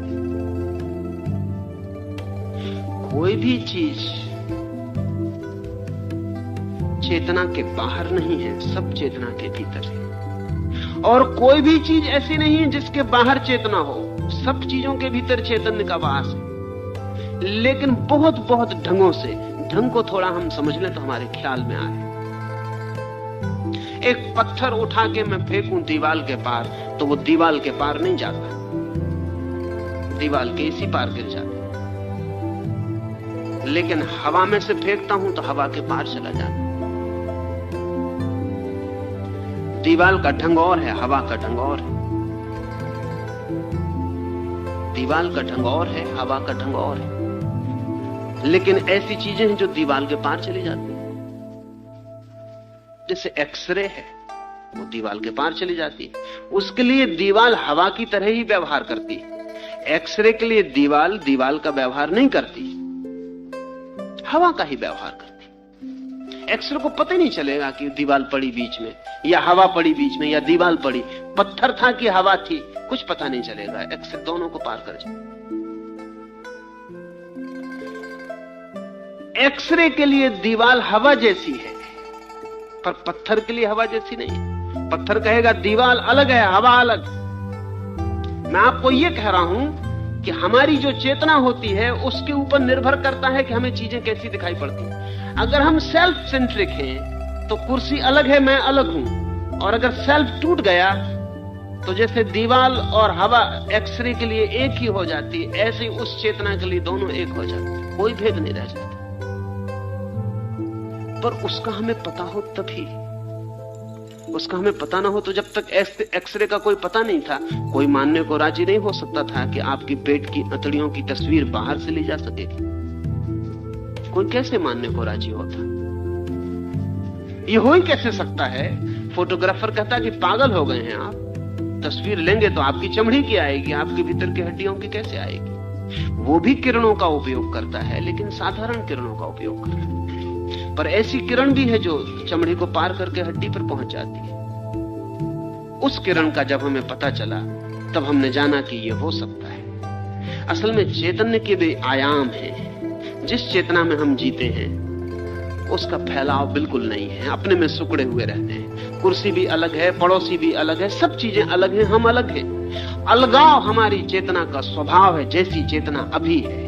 कोई भी चीज चेतना के बाहर नहीं है, सब चेतना के भीतर है। और कोई भी चीज ऐसी नहीं है जिसके बाहर चेतना हो, सब चीजों के भीतर चैतन्य का वास है, लेकिन बहुत बहुत ढंगों से। ढंग को थोड़ा हम समझ लें तो हमारे ख्याल में आए। एक पत्थर उठा के मैं फेंकूं दीवाल के पार तो वो दीवाल के पार नहीं जाता, दीवाल के इसी पार गिर जाता। लेकिन हवा में से फेंकता हूं तो हवा के पार चला जाता। दीवाल का ढंग और है, हवा का ढंग और है। दीवाल का ढंग और है, हवा का ढंग और है। लेकिन ऐसी चीजें हैं जो दीवाल के पार चली जाती हैं। जैसे एक्सरे है, वो दीवाल के पार चली जाती है। उसके लिए दीवाल हवा की तरह ही व्यवहार करती है। एक्सरे के लिए दीवाल दीवाल का व्यवहार नहीं करती, हवा का ही व्यवहार करती। एक्सरे को पता ही नहीं चलेगा कि दीवाल पड़ी बीच में या हवा पड़ी बीच में या दीवाल पड़ी, पत्थर था कि हवा थी, कुछ पता नहीं चलेगा। एक्सरे दोनों को पार कर जाए। एक्सरे के लिए दीवाल हवा जैसी है, पर पत्थर के लिए हवा जैसी नहीं। पत्थर कहेगा दीवाल अलग है, हवा अलग। मैं आपको यह कह रहा हूं कि हमारी जो चेतना होती है उसके ऊपर निर्भर करता है कि हमें चीजें कैसी दिखाई पड़ती हैं। अगर हम सेल्फ सेंट्रिक हैं तो कुर्सी अलग है, मैं अलग हूं। और अगर सेल्फ टूट गया तो जैसे दीवाल और हवा एक्सरे के लिए एक ही हो जाती है, ऐसे ही उस चेतना के लिए दोनों एक हो जाते, कोई भेद नहीं रह जाता। पर उसका हमें पता हो तभी। उसका हमें पता ना हो तो जब तक एक्सरे का कोई पता नहीं था, कोई मानने को राजी नहीं हो सकता था कि आपकी पेट की अतड़ियों की तस्वीर बाहर से ली जा सकेगी। कोई कैसे मानने को राजी होता? ये हो ही कैसे सकता है? फोटोग्राफर कहता कि पागल हो गए हैं आप, तस्वीर लेंगे तो आपकी चमड़ी की आएगी, आपके भीतर की हड्डियों की कैसे आएगी? वो भी किरणों का उपयोग करता है, लेकिन साधारण किरणों का उपयोग करता है। पर ऐसी किरण भी है जो चमड़ी को पार करके हड्डी पर पहुंच जाती है। उस किरण का जब हमें पता चला तब हमने जाना कि यह हो सकता है। असल में चैतन्य के भी आयाम हैं। जिस चेतना में हम जीते हैं उसका फैलाव बिल्कुल नहीं है, अपने में सुकड़े हुए रहते हैं। कुर्सी भी अलग है, पड़ोसी भी अलग है, सब चीजें अलग हैं, हम अलग हैं। अलगाव हमारी चेतना का स्वभाव है, जैसी चेतना अभी है।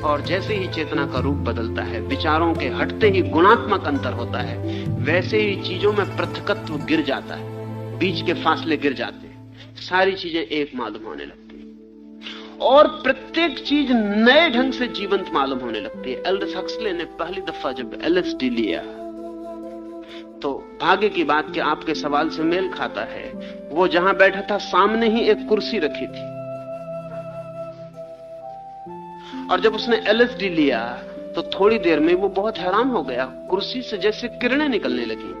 और जैसे ही चेतना का रूप बदलता है, विचारों के हटते ही गुणात्मक अंतर होता है, वैसे ही चीजों में पृथकत्व गिर जाता है, बीच के फासले गिर जाते हैं, सारी चीजें एक मालूम होने लगती हैं और प्रत्येक चीज नए ढंग से जीवंत मालूम होने लगती है। एल्डस हक्सले ने पहली दफा जब LSD लिया तो भाग्य की बात कि आपके सवाल से मेल खाता है, वो जहां बैठा था सामने ही एक कुर्सी रखी थी। और जब उसने LSD लिया तो थोड़ी देर में वो बहुत हैरान हो गया, कुर्सी से जैसे किरणें निकलने लगी।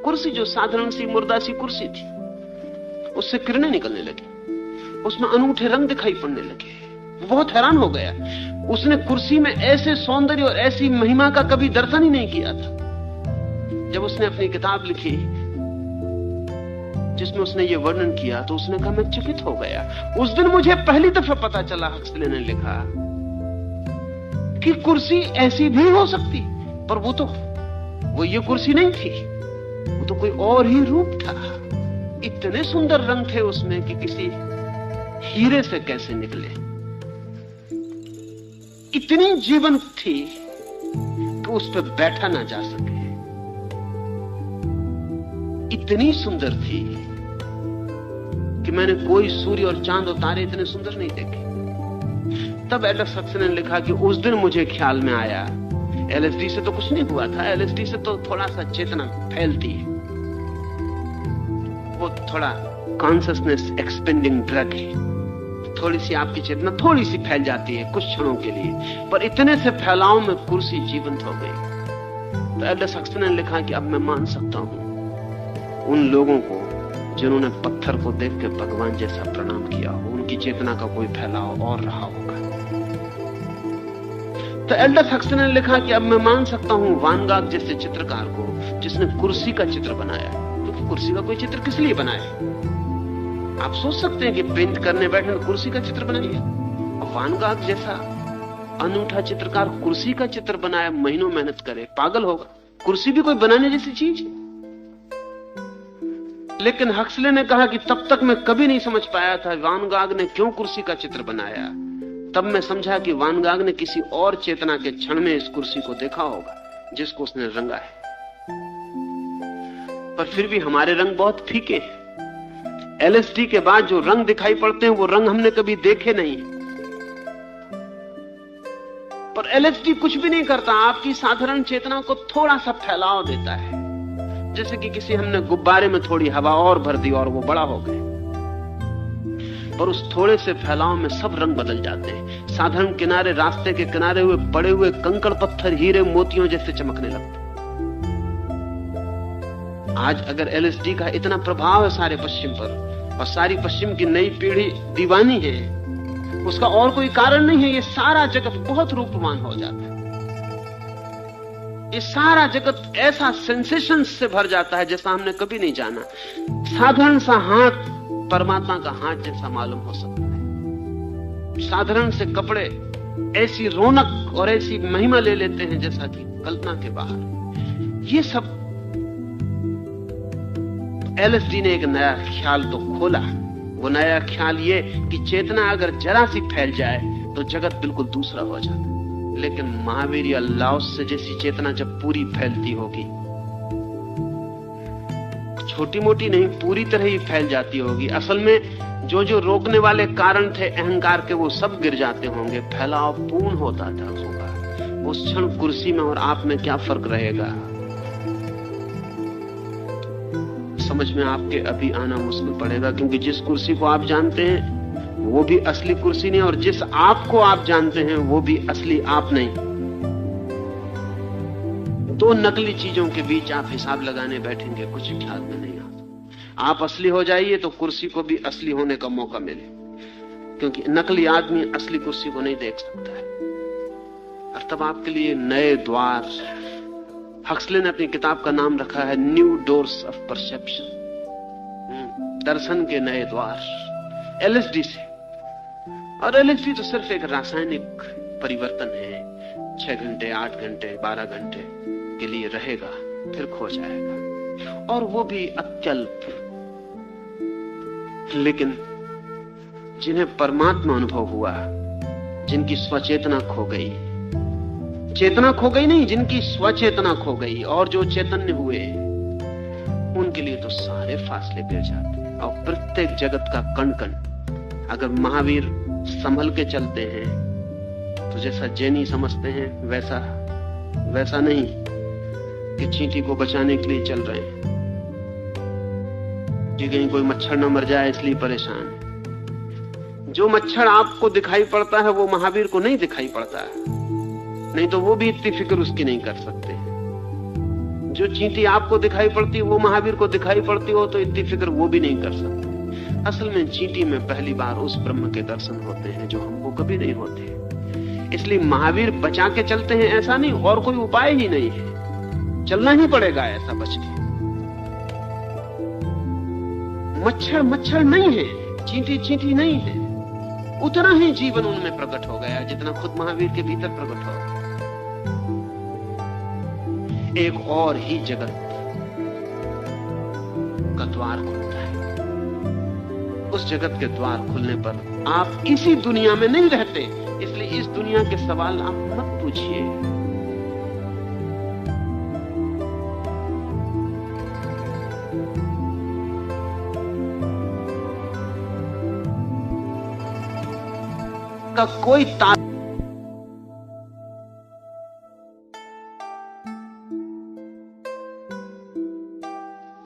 कुर्सी जो साधारण सी मुर्दा सी कुर्सी थी, उससे किरणें निकलने लगी, उसमें अनूठे रंग दिखाई पड़ने लगे। वो बहुत हैरान हो गया। उसने कुर्सी में ऐसे सौंदर्य और ऐसी महिमा का कभी दर्शन ही नहीं किया था। जब उसने अपनी किताब लिखी जिसमें उसने ये वर्णन किया तो उसने कहा मैं चकित हो गया। उस दिन मुझे पहली दफा पता चला, हक्सले ने लिखा, कि कुर्सी ऐसी भी हो सकती। पर वो ये कुर्सी नहीं थी, वो तो कोई और ही रूप था। इतने सुंदर रंग थे उसमें कि किसी हीरे से कैसे निकले। इतनी जीवंत थी कि उस पर बैठा ना जा सके। इतनी सुंदर थी कि मैंने कोई सूर्य और चांद और तारे इतने सुंदर नहीं देखे। तब एल्डस हक्सले ने लिखा कि उस दिन मुझे ख्याल में आया, LSD से तो कुछ नहीं हुआ था, LSD से तो थोड़ा सा चेतना फैलती है, वो थोड़ा कॉन्शियसनेस एक्सपेंडिंग ड्रग है, थोड़ी सी आपकी चेतना थोड़ी सी फैल जाती है कुछ क्षणों के लिए, पर इतने से फैलाव में कुर्सी जीवंत हो गई। तो एल्डस हक्सले ने लिखा कि अब मैं मान सकता हूं उन लोगों को जिन्होंने पत्थर को देख के भगवान जैसा प्रणाम किया हो, उनकी चेतना का कोई फैलाव और रहा होगा। तो एल्डस हक्सले ने लिखा कि अब मैं मान सकता हूं वान गॉग जैसे चित्रकार को जिसने कुर्सी का चित्र बनाया, क्योंकि कुर्सी का कोई चित्र किस लिए बनाया? आप सोच सकते हैं कि पेंट करने बैठे कुर्सी का चित्र बनाइए। और वान गॉग जैसा अनूठा चित्रकार कुर्सी का चित्र बनाया, महीनों मेहनत करे, पागल होगा। कुर्सी भी कोई बनाने जैसी चीज है। लेकिन हक्सले ने कहा कि तब तक मैं कभी नहीं समझ पाया था वान गाग ने क्यों कुर्सी का चित्र बनाया। तब मैं समझा कि वान गाग ने किसी और चेतना के क्षण में इस कुर्सी को देखा होगा जिसको उसने रंगा है। पर फिर भी हमारे रंग बहुत फीके हैं। एलएसडी के बाद जो रंग दिखाई पड़ते हैं वो रंग हमने कभी देखे नहीं। पर एलएसडी कुछ भी नहीं करता, आपकी साधारण चेतना को थोड़ा सा फैलाव देता है, जैसे कि किसी हमने गुब्बारे में थोड़ी हवा और भर दी और वो बड़ा हो गए। पर उस थोड़े से फैलाव में सब रंग बदल जाते हैं। साधारण किनारे, रास्ते के किनारे हुए पड़े हुए कंकड़ पत्थर हीरे मोतियों जैसे चमकने लगते। आज अगर एलएसडी का इतना प्रभाव है सारे पश्चिम पर, और सारी पश्चिम की नई पीढ़ी दीवानी है, उसका और कोई कारण नहीं है। ये सारा जगत बहुत रूपवान हो जाता है। ये सारा जगत ऐसा सेंसेशन से भर जाता है जैसा हमने कभी नहीं जाना। साधारण सा हाथ परमात्मा का हाथ जैसा मालूम हो सकता है। साधारण से कपड़े ऐसी रौनक और ऐसी महिमा ले लेते हैं जैसा कि कल्पना के बाहर। ये सब एलएसडी ने एक नया ख्याल तो खोला। वो नया ख्याल ये कि चेतना अगर जरा सी फैल जाए तो जगत बिल्कुल दूसरा हो जाता है। लेकिन महावीर या लाओस से जैसी चेतना जब पूरी फैलती होगी, छोटी मोटी नहीं पूरी तरह ही फैल जाती होगी, असल में जो जो रोकने वाले कारण थे अहंकार के वो सब गिर जाते होंगे। फैलाव पूर्ण होता होगा। उस क्षण कुर्सी में और आप में क्या फर्क रहेगा समझ में आपके अभी आना मुश्किल पड़ेगा, क्योंकि जिस कुर्सी को आप जानते हैं वो भी असली कुर्सी नहीं, और जिस आप को आप जानते हैं वो भी असली आप नहीं। दो नकली चीजों के बीच आप हिसाब लगाने बैठेंगे, कुछ ख्याल में नहीं आता। आप असली हो जाइए तो कुर्सी को भी असली होने का मौका मिले, क्योंकि नकली आदमी असली कुर्सी को नहीं देख सकता है। और तब आपके लिए नए द्वार, हक्सले ने अपनी किताब का नाम रखा है न्यू डोर्स ऑफ परसेप्शन, दर्शन के नए द्वार, एलएसडी से। और एलएसडी तो सिर्फ एक रासायनिक परिवर्तन है। 6 घंटे, 8 घंटे, 12 घंटे के लिए रहेगा, फिर खो जाएगा, और वो भी अत्यल्प। लेकिन जिन्हें परमात्मा अनुभव हुआ, जिनकी स्वचेतना खो गई, चेतना खो गई नहीं, जिनकी स्वचेतना खो गई और जो चैतन्य हुए, उनके लिए तो सारे फासले गिर जाते हैं। और प्रत्येक जगत का कण कण अगर महावीर संभल के चलते हैं तो जैसा जैनी समझते हैं वैसा नहीं कि चींटी को बचाने के लिए चल रहे हैं कि कहीं कोई मच्छर न मर जाए इसलिए परेशान है। जो मच्छर आपको दिखाई पड़ता है वो महावीर को नहीं दिखाई पड़ता है, नहीं तो वो भी इतनी फिक्र उसकी नहीं कर सकते। जो चींटी आपको दिखाई पड़ती है वो महावीर को दिखाई पड़ती हो तो इतनी फिक्र वो भी नहीं कर सकते। असल में चींटी में पहली बार उस ब्रह्म के दर्शन होते हैं जो हमको कभी नहीं होते। इसलिए महावीर बचा के चलते हैं ऐसा नहीं, और कोई उपाय ही नहीं है, चलना ही पड़ेगा ऐसा बच के। मच्छर मच्छर नहीं है, चींटी चींटी नहीं है, उतना ही जीवन उनमें प्रकट हो गया जितना खुद महावीर के भीतर प्रकट हो गया। एक और ही जगत का द्वार खुलता है। उस जगत के द्वार खुलने पर आप इसी दुनिया में नहीं रहते, इसलिए इस दुनिया के सवाल आप मत पूछिए। का कोई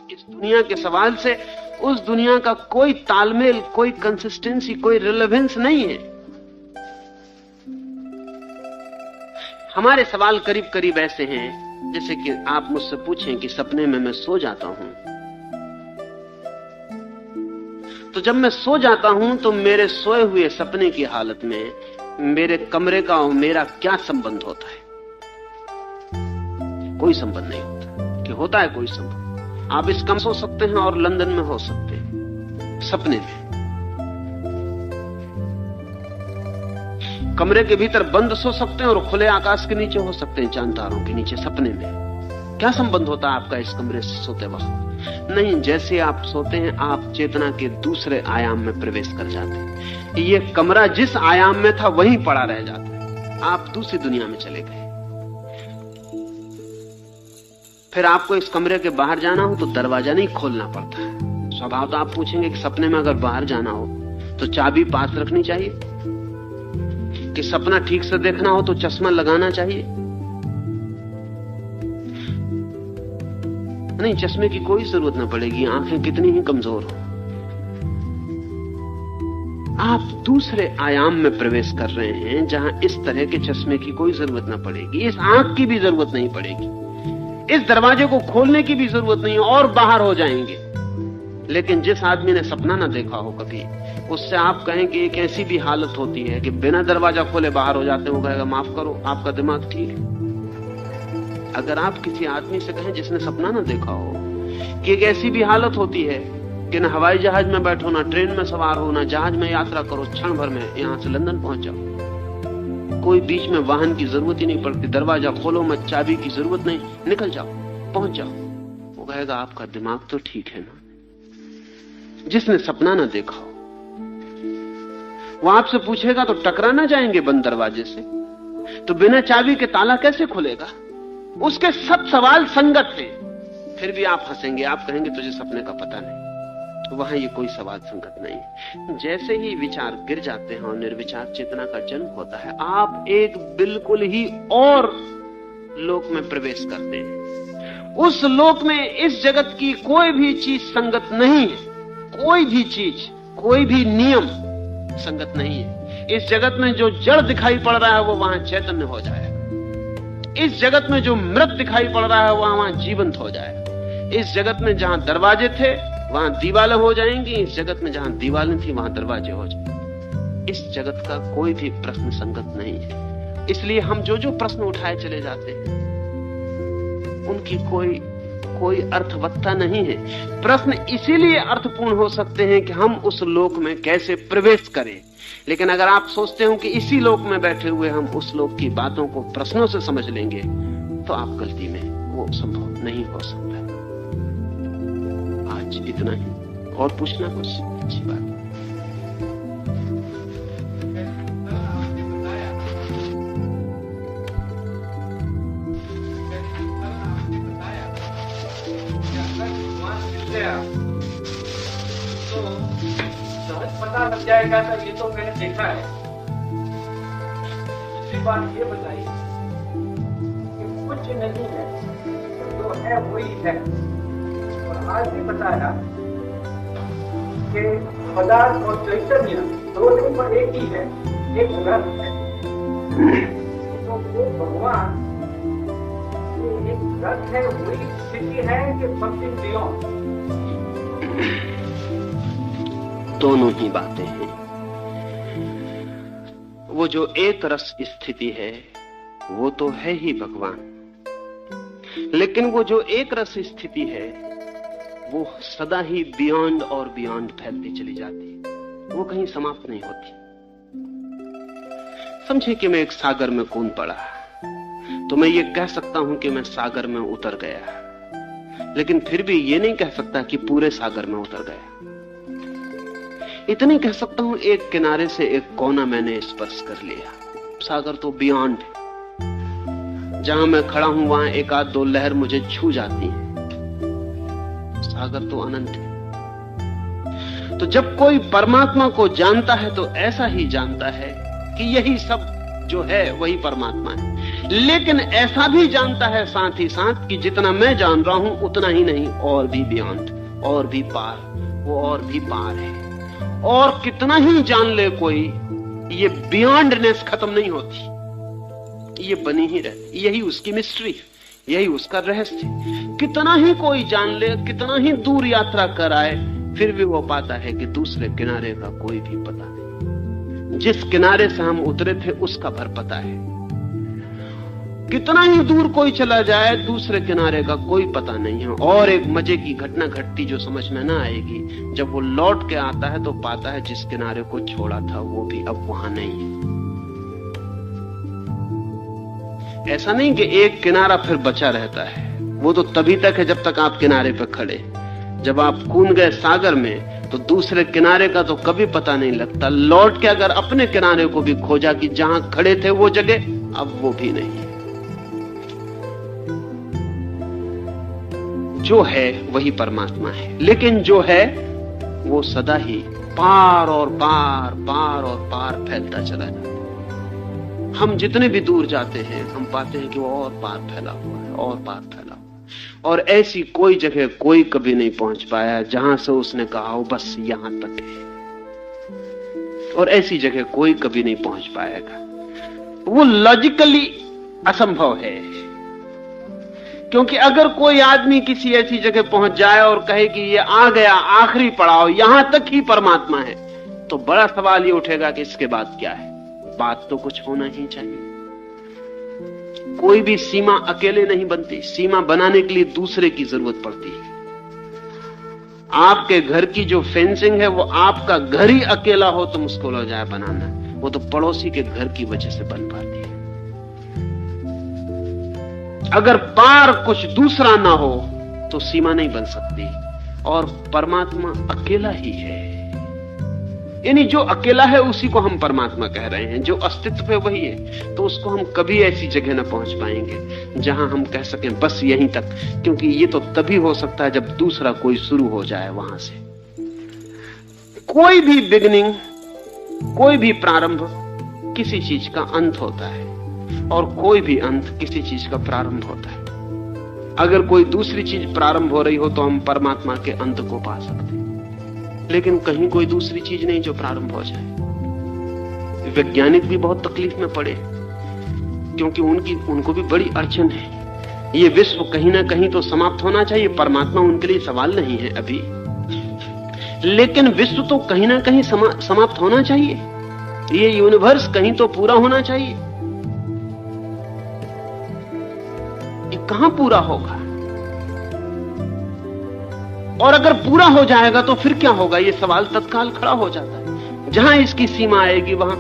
इस दुनिया के सवाल से उस दुनिया का कोई तालमेल, कोई कंसिस्टेंसी, कोई रिलेवेंस नहीं है। हमारे सवाल करीब करीब ऐसे हैं जैसे कि आप मुझसे पूछें कि सपने में मैं सो जाता हूं, तो जब मैं सो जाता हूं तो मेरे सोए हुए सपने की हालत में मेरे कमरे का और मेरा क्या संबंध होता है? कोई संबंध नहीं होता। कि होता है कोई संबंध? आप इस कम सो सकते हैं और लंदन में हो सकते हैं सपने में। कमरे के भीतर बंद सो सकते हैं और खुले आकाश के नीचे हो सकते हैं, चांद तारों के नीचे सपने में। क्या संबंध होता है आपका इस कमरे से सोते वक्त? नहीं, जैसे आप सोते हैं आप चेतना के दूसरे आयाम में प्रवेश कर जाते हैं। ये कमरा जिस आयाम में था वहीं पड़ा रह जाता है, आप दूसरी दुनिया में चले गए। फिर आपको इस कमरे के बाहर जाना हो तो दरवाजा नहीं खोलना पड़ता है। स्वभाव तो आप पूछेंगे कि सपने में अगर बाहर जाना हो तो चाबी पास रखनी चाहिए, कि सपना ठीक से देखना हो तो चश्मा लगाना चाहिए। नहीं, चश्मे की कोई जरूरत ना पड़ेगी, आंखें कितनी ही कमजोर हो। आप दूसरे आयाम में प्रवेश कर रहे हैं जहां इस तरह के चश्मे की कोई जरूरत ना पड़ेगी, इस आंख की भी जरूरत नहीं पड़ेगी, इस दरवाजे को खोलने की भी जरूरत नहीं, और बाहर हो जाएंगे। लेकिन जिस आदमी ने सपना ना देखा हो कभी, उससे आप कहें कि एक ऐसी भी हालत होती है कि बिना दरवाजा खोले बाहर हो जाते हैं, वो कहेगा माफ करो आपका दिमाग ठीक है। अगर आप किसी आदमी से कहें जिसने सपना ना देखा हो कि एक ऐसी भी हालत होती है कि ना हवाई जहाज में बैठो, ना ट्रेन में सवार हो, ना जहाज में यात्रा करो, क्षण भर में यहां से लंदन पहुंच जाओ, कोई बीच में वाहन की जरूरत ही नहीं पड़ती, दरवाजा खोलो मत, चाबी की जरूरत नहीं, निकल जाओ, पहुंच जाओ, वो कहेगा आपका दिमाग तो ठीक है ना। जिसने सपना ना देखा हो वो आपसे पूछेगा तो टकरा ना जाएंगे बंद दरवाजे से, तो बिना चाबी के ताला कैसे खुलेगा? उसके सब सवाल संगत हैं, फिर भी आप हंसेंगे, आप कहेंगे तुझे सपने का पता नहीं। तो वहां ये कोई सवाल संगत नहीं। जैसे ही विचार गिर जाते हैं और निर्विचार चेतना का जन्म होता है, आप एक बिल्कुल ही और लोक में प्रवेश करते हैं। उस लोक में इस जगत की कोई भी चीज संगत नहीं है, कोई भी चीज, कोई भी नियम संगत नहीं है। इस जगत में जो जड़ दिखाई पड़ रहा है वो वहां चैतन्य हो जाएगा। इस जगत में जो मृत दिखाई पड़ रहा है वहां जीवंत हो जाएगा। इस जगत में जहां दरवाजे थे वहां दीवालें हो जाएंगी, इस जगत में जहां दीवालें थी वहां दरवाजे हो जाएंगे। इस जगत का कोई भी प्रश्न संगत नहीं है। इसलिए हम जो जो प्रश्न उठाए चले जाते हैं उनकी कोई अर्थवत्ता नहीं है। प्रश्न इसीलिए अर्थपूर्ण हो सकते हैं कि हम उस लोक में कैसे प्रवेश करें। लेकिन अगर आप सोचते हो कि इसी लोक में बैठे हुए हम उस लोक की बातों को प्रश्नों से समझ लेंगे, तो आप गलती में, वो संभव नहीं हो सकता। आज इतना ही, और पूछना कुछ अच्छी बात। तो सहज पता लग जाएगा था, ये तो मैंने देखा है। दूसरी बात ये बताइए कि कुछ नहीं है, जो है वही है। और आज भी बताया कि पदार्थ और चैतन्य दोनों पर एक ही है, एक रस है। तो वो भगवान एक रस है, वही स्थिति है कि समथिंग बियॉन्ड। दोनों ही बातें हैं। वो जो एक रस स्थिति है वो तो है ही भगवान, लेकिन वो जो एक रस स्थिति है वो सदा ही बियॉन्ड और बियॉन्ड फैलती चली जाती है, वो कहीं समाप्त नहीं होती। समझे कि मैं एक सागर में कूद पड़ा, तो मैं ये कह सकता हूं कि मैं सागर में उतर गया, लेकिन फिर भी ये नहीं कह सकता कि पूरे सागर में उतर गया। इतनी कह सकता हूं एक किनारे से एक कोना मैंने स्पर्श कर लिया। सागर तो बियॉन्ड है, जहां मैं खड़ा हूं वहां एक आध दो लहर मुझे छू जाती है। सागर तो अनंत है। तो जब कोई परमात्मा को जानता है तो ऐसा ही जानता है कि यही सब जो है वही परमात्मा है, लेकिन ऐसा भी जानता है साथ ही साथ कि जितना मैं जान रहा हूं उतना ही नहीं, और भी बियॉन्ड, और भी पार, वो और भी पार है। और कितना ही जान ले कोई, ये बियॉन्डनेस खत्म नहीं होती, ये बनी ही रहती। यही उसकी मिस्ट्री, यही उसका रहस्य। कितना ही कोई जान ले, कितना ही दूर यात्रा कराए, फिर भी वो पाता है कि दूसरे किनारे का कोई भी पता नहीं। जिस किनारे से हम उतरे थे उसका भर पता है। कितना ही दूर कोई चला जाए, दूसरे किनारे का कोई पता नहीं है। और एक मजे की घटना घटती जो समझ में ना आएगी, जब वो लौट के आता है तो पाता है जिस किनारे को छोड़ा था वो भी अब वहां नहीं है। ऐसा नहीं कि एक किनारा फिर बचा रहता है, वो तो तभी तक है जब तक आप किनारे पर खड़े। जब आप कूद गए सागर में तो दूसरे किनारे का तो कभी पता नहीं लगता। लौट के अगर अपने किनारे को भी खोजा कि जहां खड़े थे वो जगह, अब वो भी नहीं है। जो है वही परमात्मा है, लेकिन जो है वो सदा ही पार और पार, पार और पार फैलता चला जाता है। हम जितने भी दूर जाते हैं हम पाते हैं कि वो और पार फैला हुआ है, और पार फैला हुआ है। और ऐसी कोई जगह कोई कभी नहीं पहुंच पाया जहां से उसने कहा हो बस यहां तक है, और ऐसी जगह कोई कभी नहीं पहुंच पाएगा। वो लॉजिकली असंभव है, क्योंकि अगर कोई आदमी किसी ऐसी जगह पहुंच जाए और कहे कि ये आ गया आखिरी पड़ाव, यहां तक ही परमात्मा है, तो बड़ा सवाल ये उठेगा कि इसके बाद क्या है। बात तो कुछ होना ही चाहिए। कोई भी सीमा अकेले नहीं बनती, सीमा बनाने के लिए दूसरे की जरूरत पड़ती है। आपके घर की जो फेंसिंग है वो आपका घर ही अकेला हो तो मुश्किल हो जाए बनाना, वो तो पड़ोसी के घर की वजह से बन पाती है। अगर पार कुछ दूसरा ना हो तो सीमा नहीं बन सकती, और परमात्मा अकेला ही है। यानी जो अकेला है उसी को हम परमात्मा कह रहे हैं, जो अस्तित्व है वही है। तो उसको हम कभी ऐसी जगह ना पहुंच पाएंगे जहां हम कह सकें बस यहीं तक, क्योंकि ये तो तभी हो सकता है जब दूसरा कोई शुरू हो जाए वहां से। कोई भी बिगिनिंग, कोई भी प्रारंभ किसी चीज का अंत होता है, और कोई भी अंत किसी चीज का प्रारंभ होता है। अगर कोई दूसरी चीज प्रारंभ हो रही हो तो हम परमात्मा के अंत को पा सकते हैं, लेकिन कहीं कोई दूसरी चीज नहीं जो प्रारंभ हो जाए। वैज्ञानिक भी बहुत तकलीफ में पड़े, क्योंकि उनको भी बड़ी अड़चन है। ये विश्व कहीं ना कहीं तो समाप्त होना चाहिए, परमात्मा उनके लिए सवाल नहीं है अभी, लेकिन विश्व तो कहीं ना कहीं समाप्त होना चाहिए। ये यूनिवर्स कहीं तो पूरा होना चाहिए। ये कहां पूरा होगा? और अगर पूरा हो जाएगा तो फिर क्या होगा? ये सवाल तत्काल खड़ा हो जाता है। जहां इसकी सीमा आएगी वहां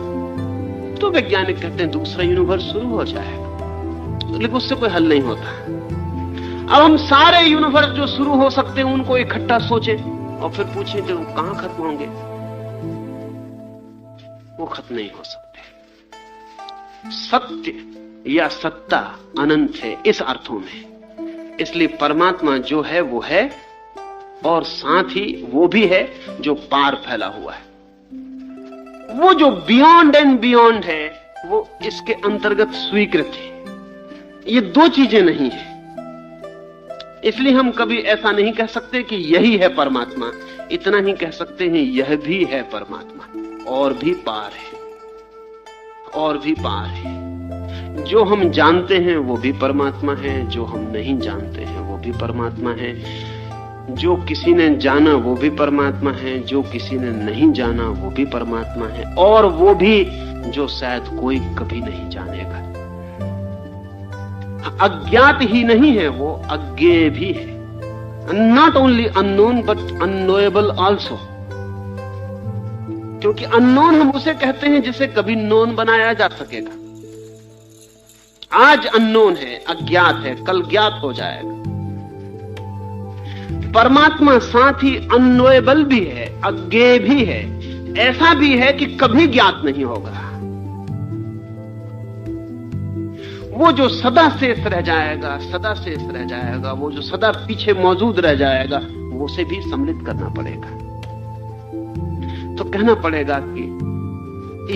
तो वैज्ञानिक कहते हैं दूसरा यूनिवर्स शुरू हो जाएगा, लेकिन उससे कोई हल नहीं होता। अब हम सारे यूनिवर्स जो शुरू हो सकते हैं उनको इकट्ठा सोचें और फिर पूछें कि वो कहां खत्म होंगे। वो खत्म नहीं हो सकते। सत्य या सत्ता अनंत है इस अर्थों में। इसलिए परमात्मा जो है वो है, और साथ ही वो भी है जो पार फैला हुआ है। वो जो बियॉन्ड एंड बियॉन्ड है वो इसके अंतर्गत स्वीकृत है। ये दो चीजें नहीं है। इसलिए हम कभी ऐसा नहीं कह सकते कि यही है परमात्मा, इतना ही कह सकते हैं यह भी है परमात्मा, और भी पार है, और भी पार है। जो हम जानते हैं वो भी परमात्मा है, जो हम नहीं जानते हैं वो भी परमात्मा है। जो किसी ने जाना वो भी परमात्मा है, जो किसी ने नहीं जाना वो भी परमात्मा है, और वो भी जो शायद कोई कभी नहीं जानेगा। अज्ञात ही नहीं है, वो अज्ञेय भी है। Not only unknown but unknowable also, क्योंकि अननोन हम उसे कहते हैं जिसे कभी नोन बनाया जा सकेगा। आज अननोन है, अज्ञात है, कल ज्ञात हो जाएगा। परमात्मा साथ ही अननोएबल भी है, अज्ञेय भी है, ऐसा भी है कि कभी ज्ञात नहीं होगा। वो जो सदा शेष रह जाएगा, सदा शेष रह जाएगा, वो जो सदा पीछे मौजूद रह जाएगा, वो उसे भी सम्मिलित करना पड़ेगा। तो कहना पड़ेगा कि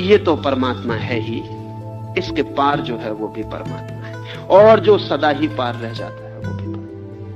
ये तो परमात्मा है ही, इसके पार जो है वो भी परमात्मा है, और जो सदा ही पार रह जाता है वो भी परमात्मा है।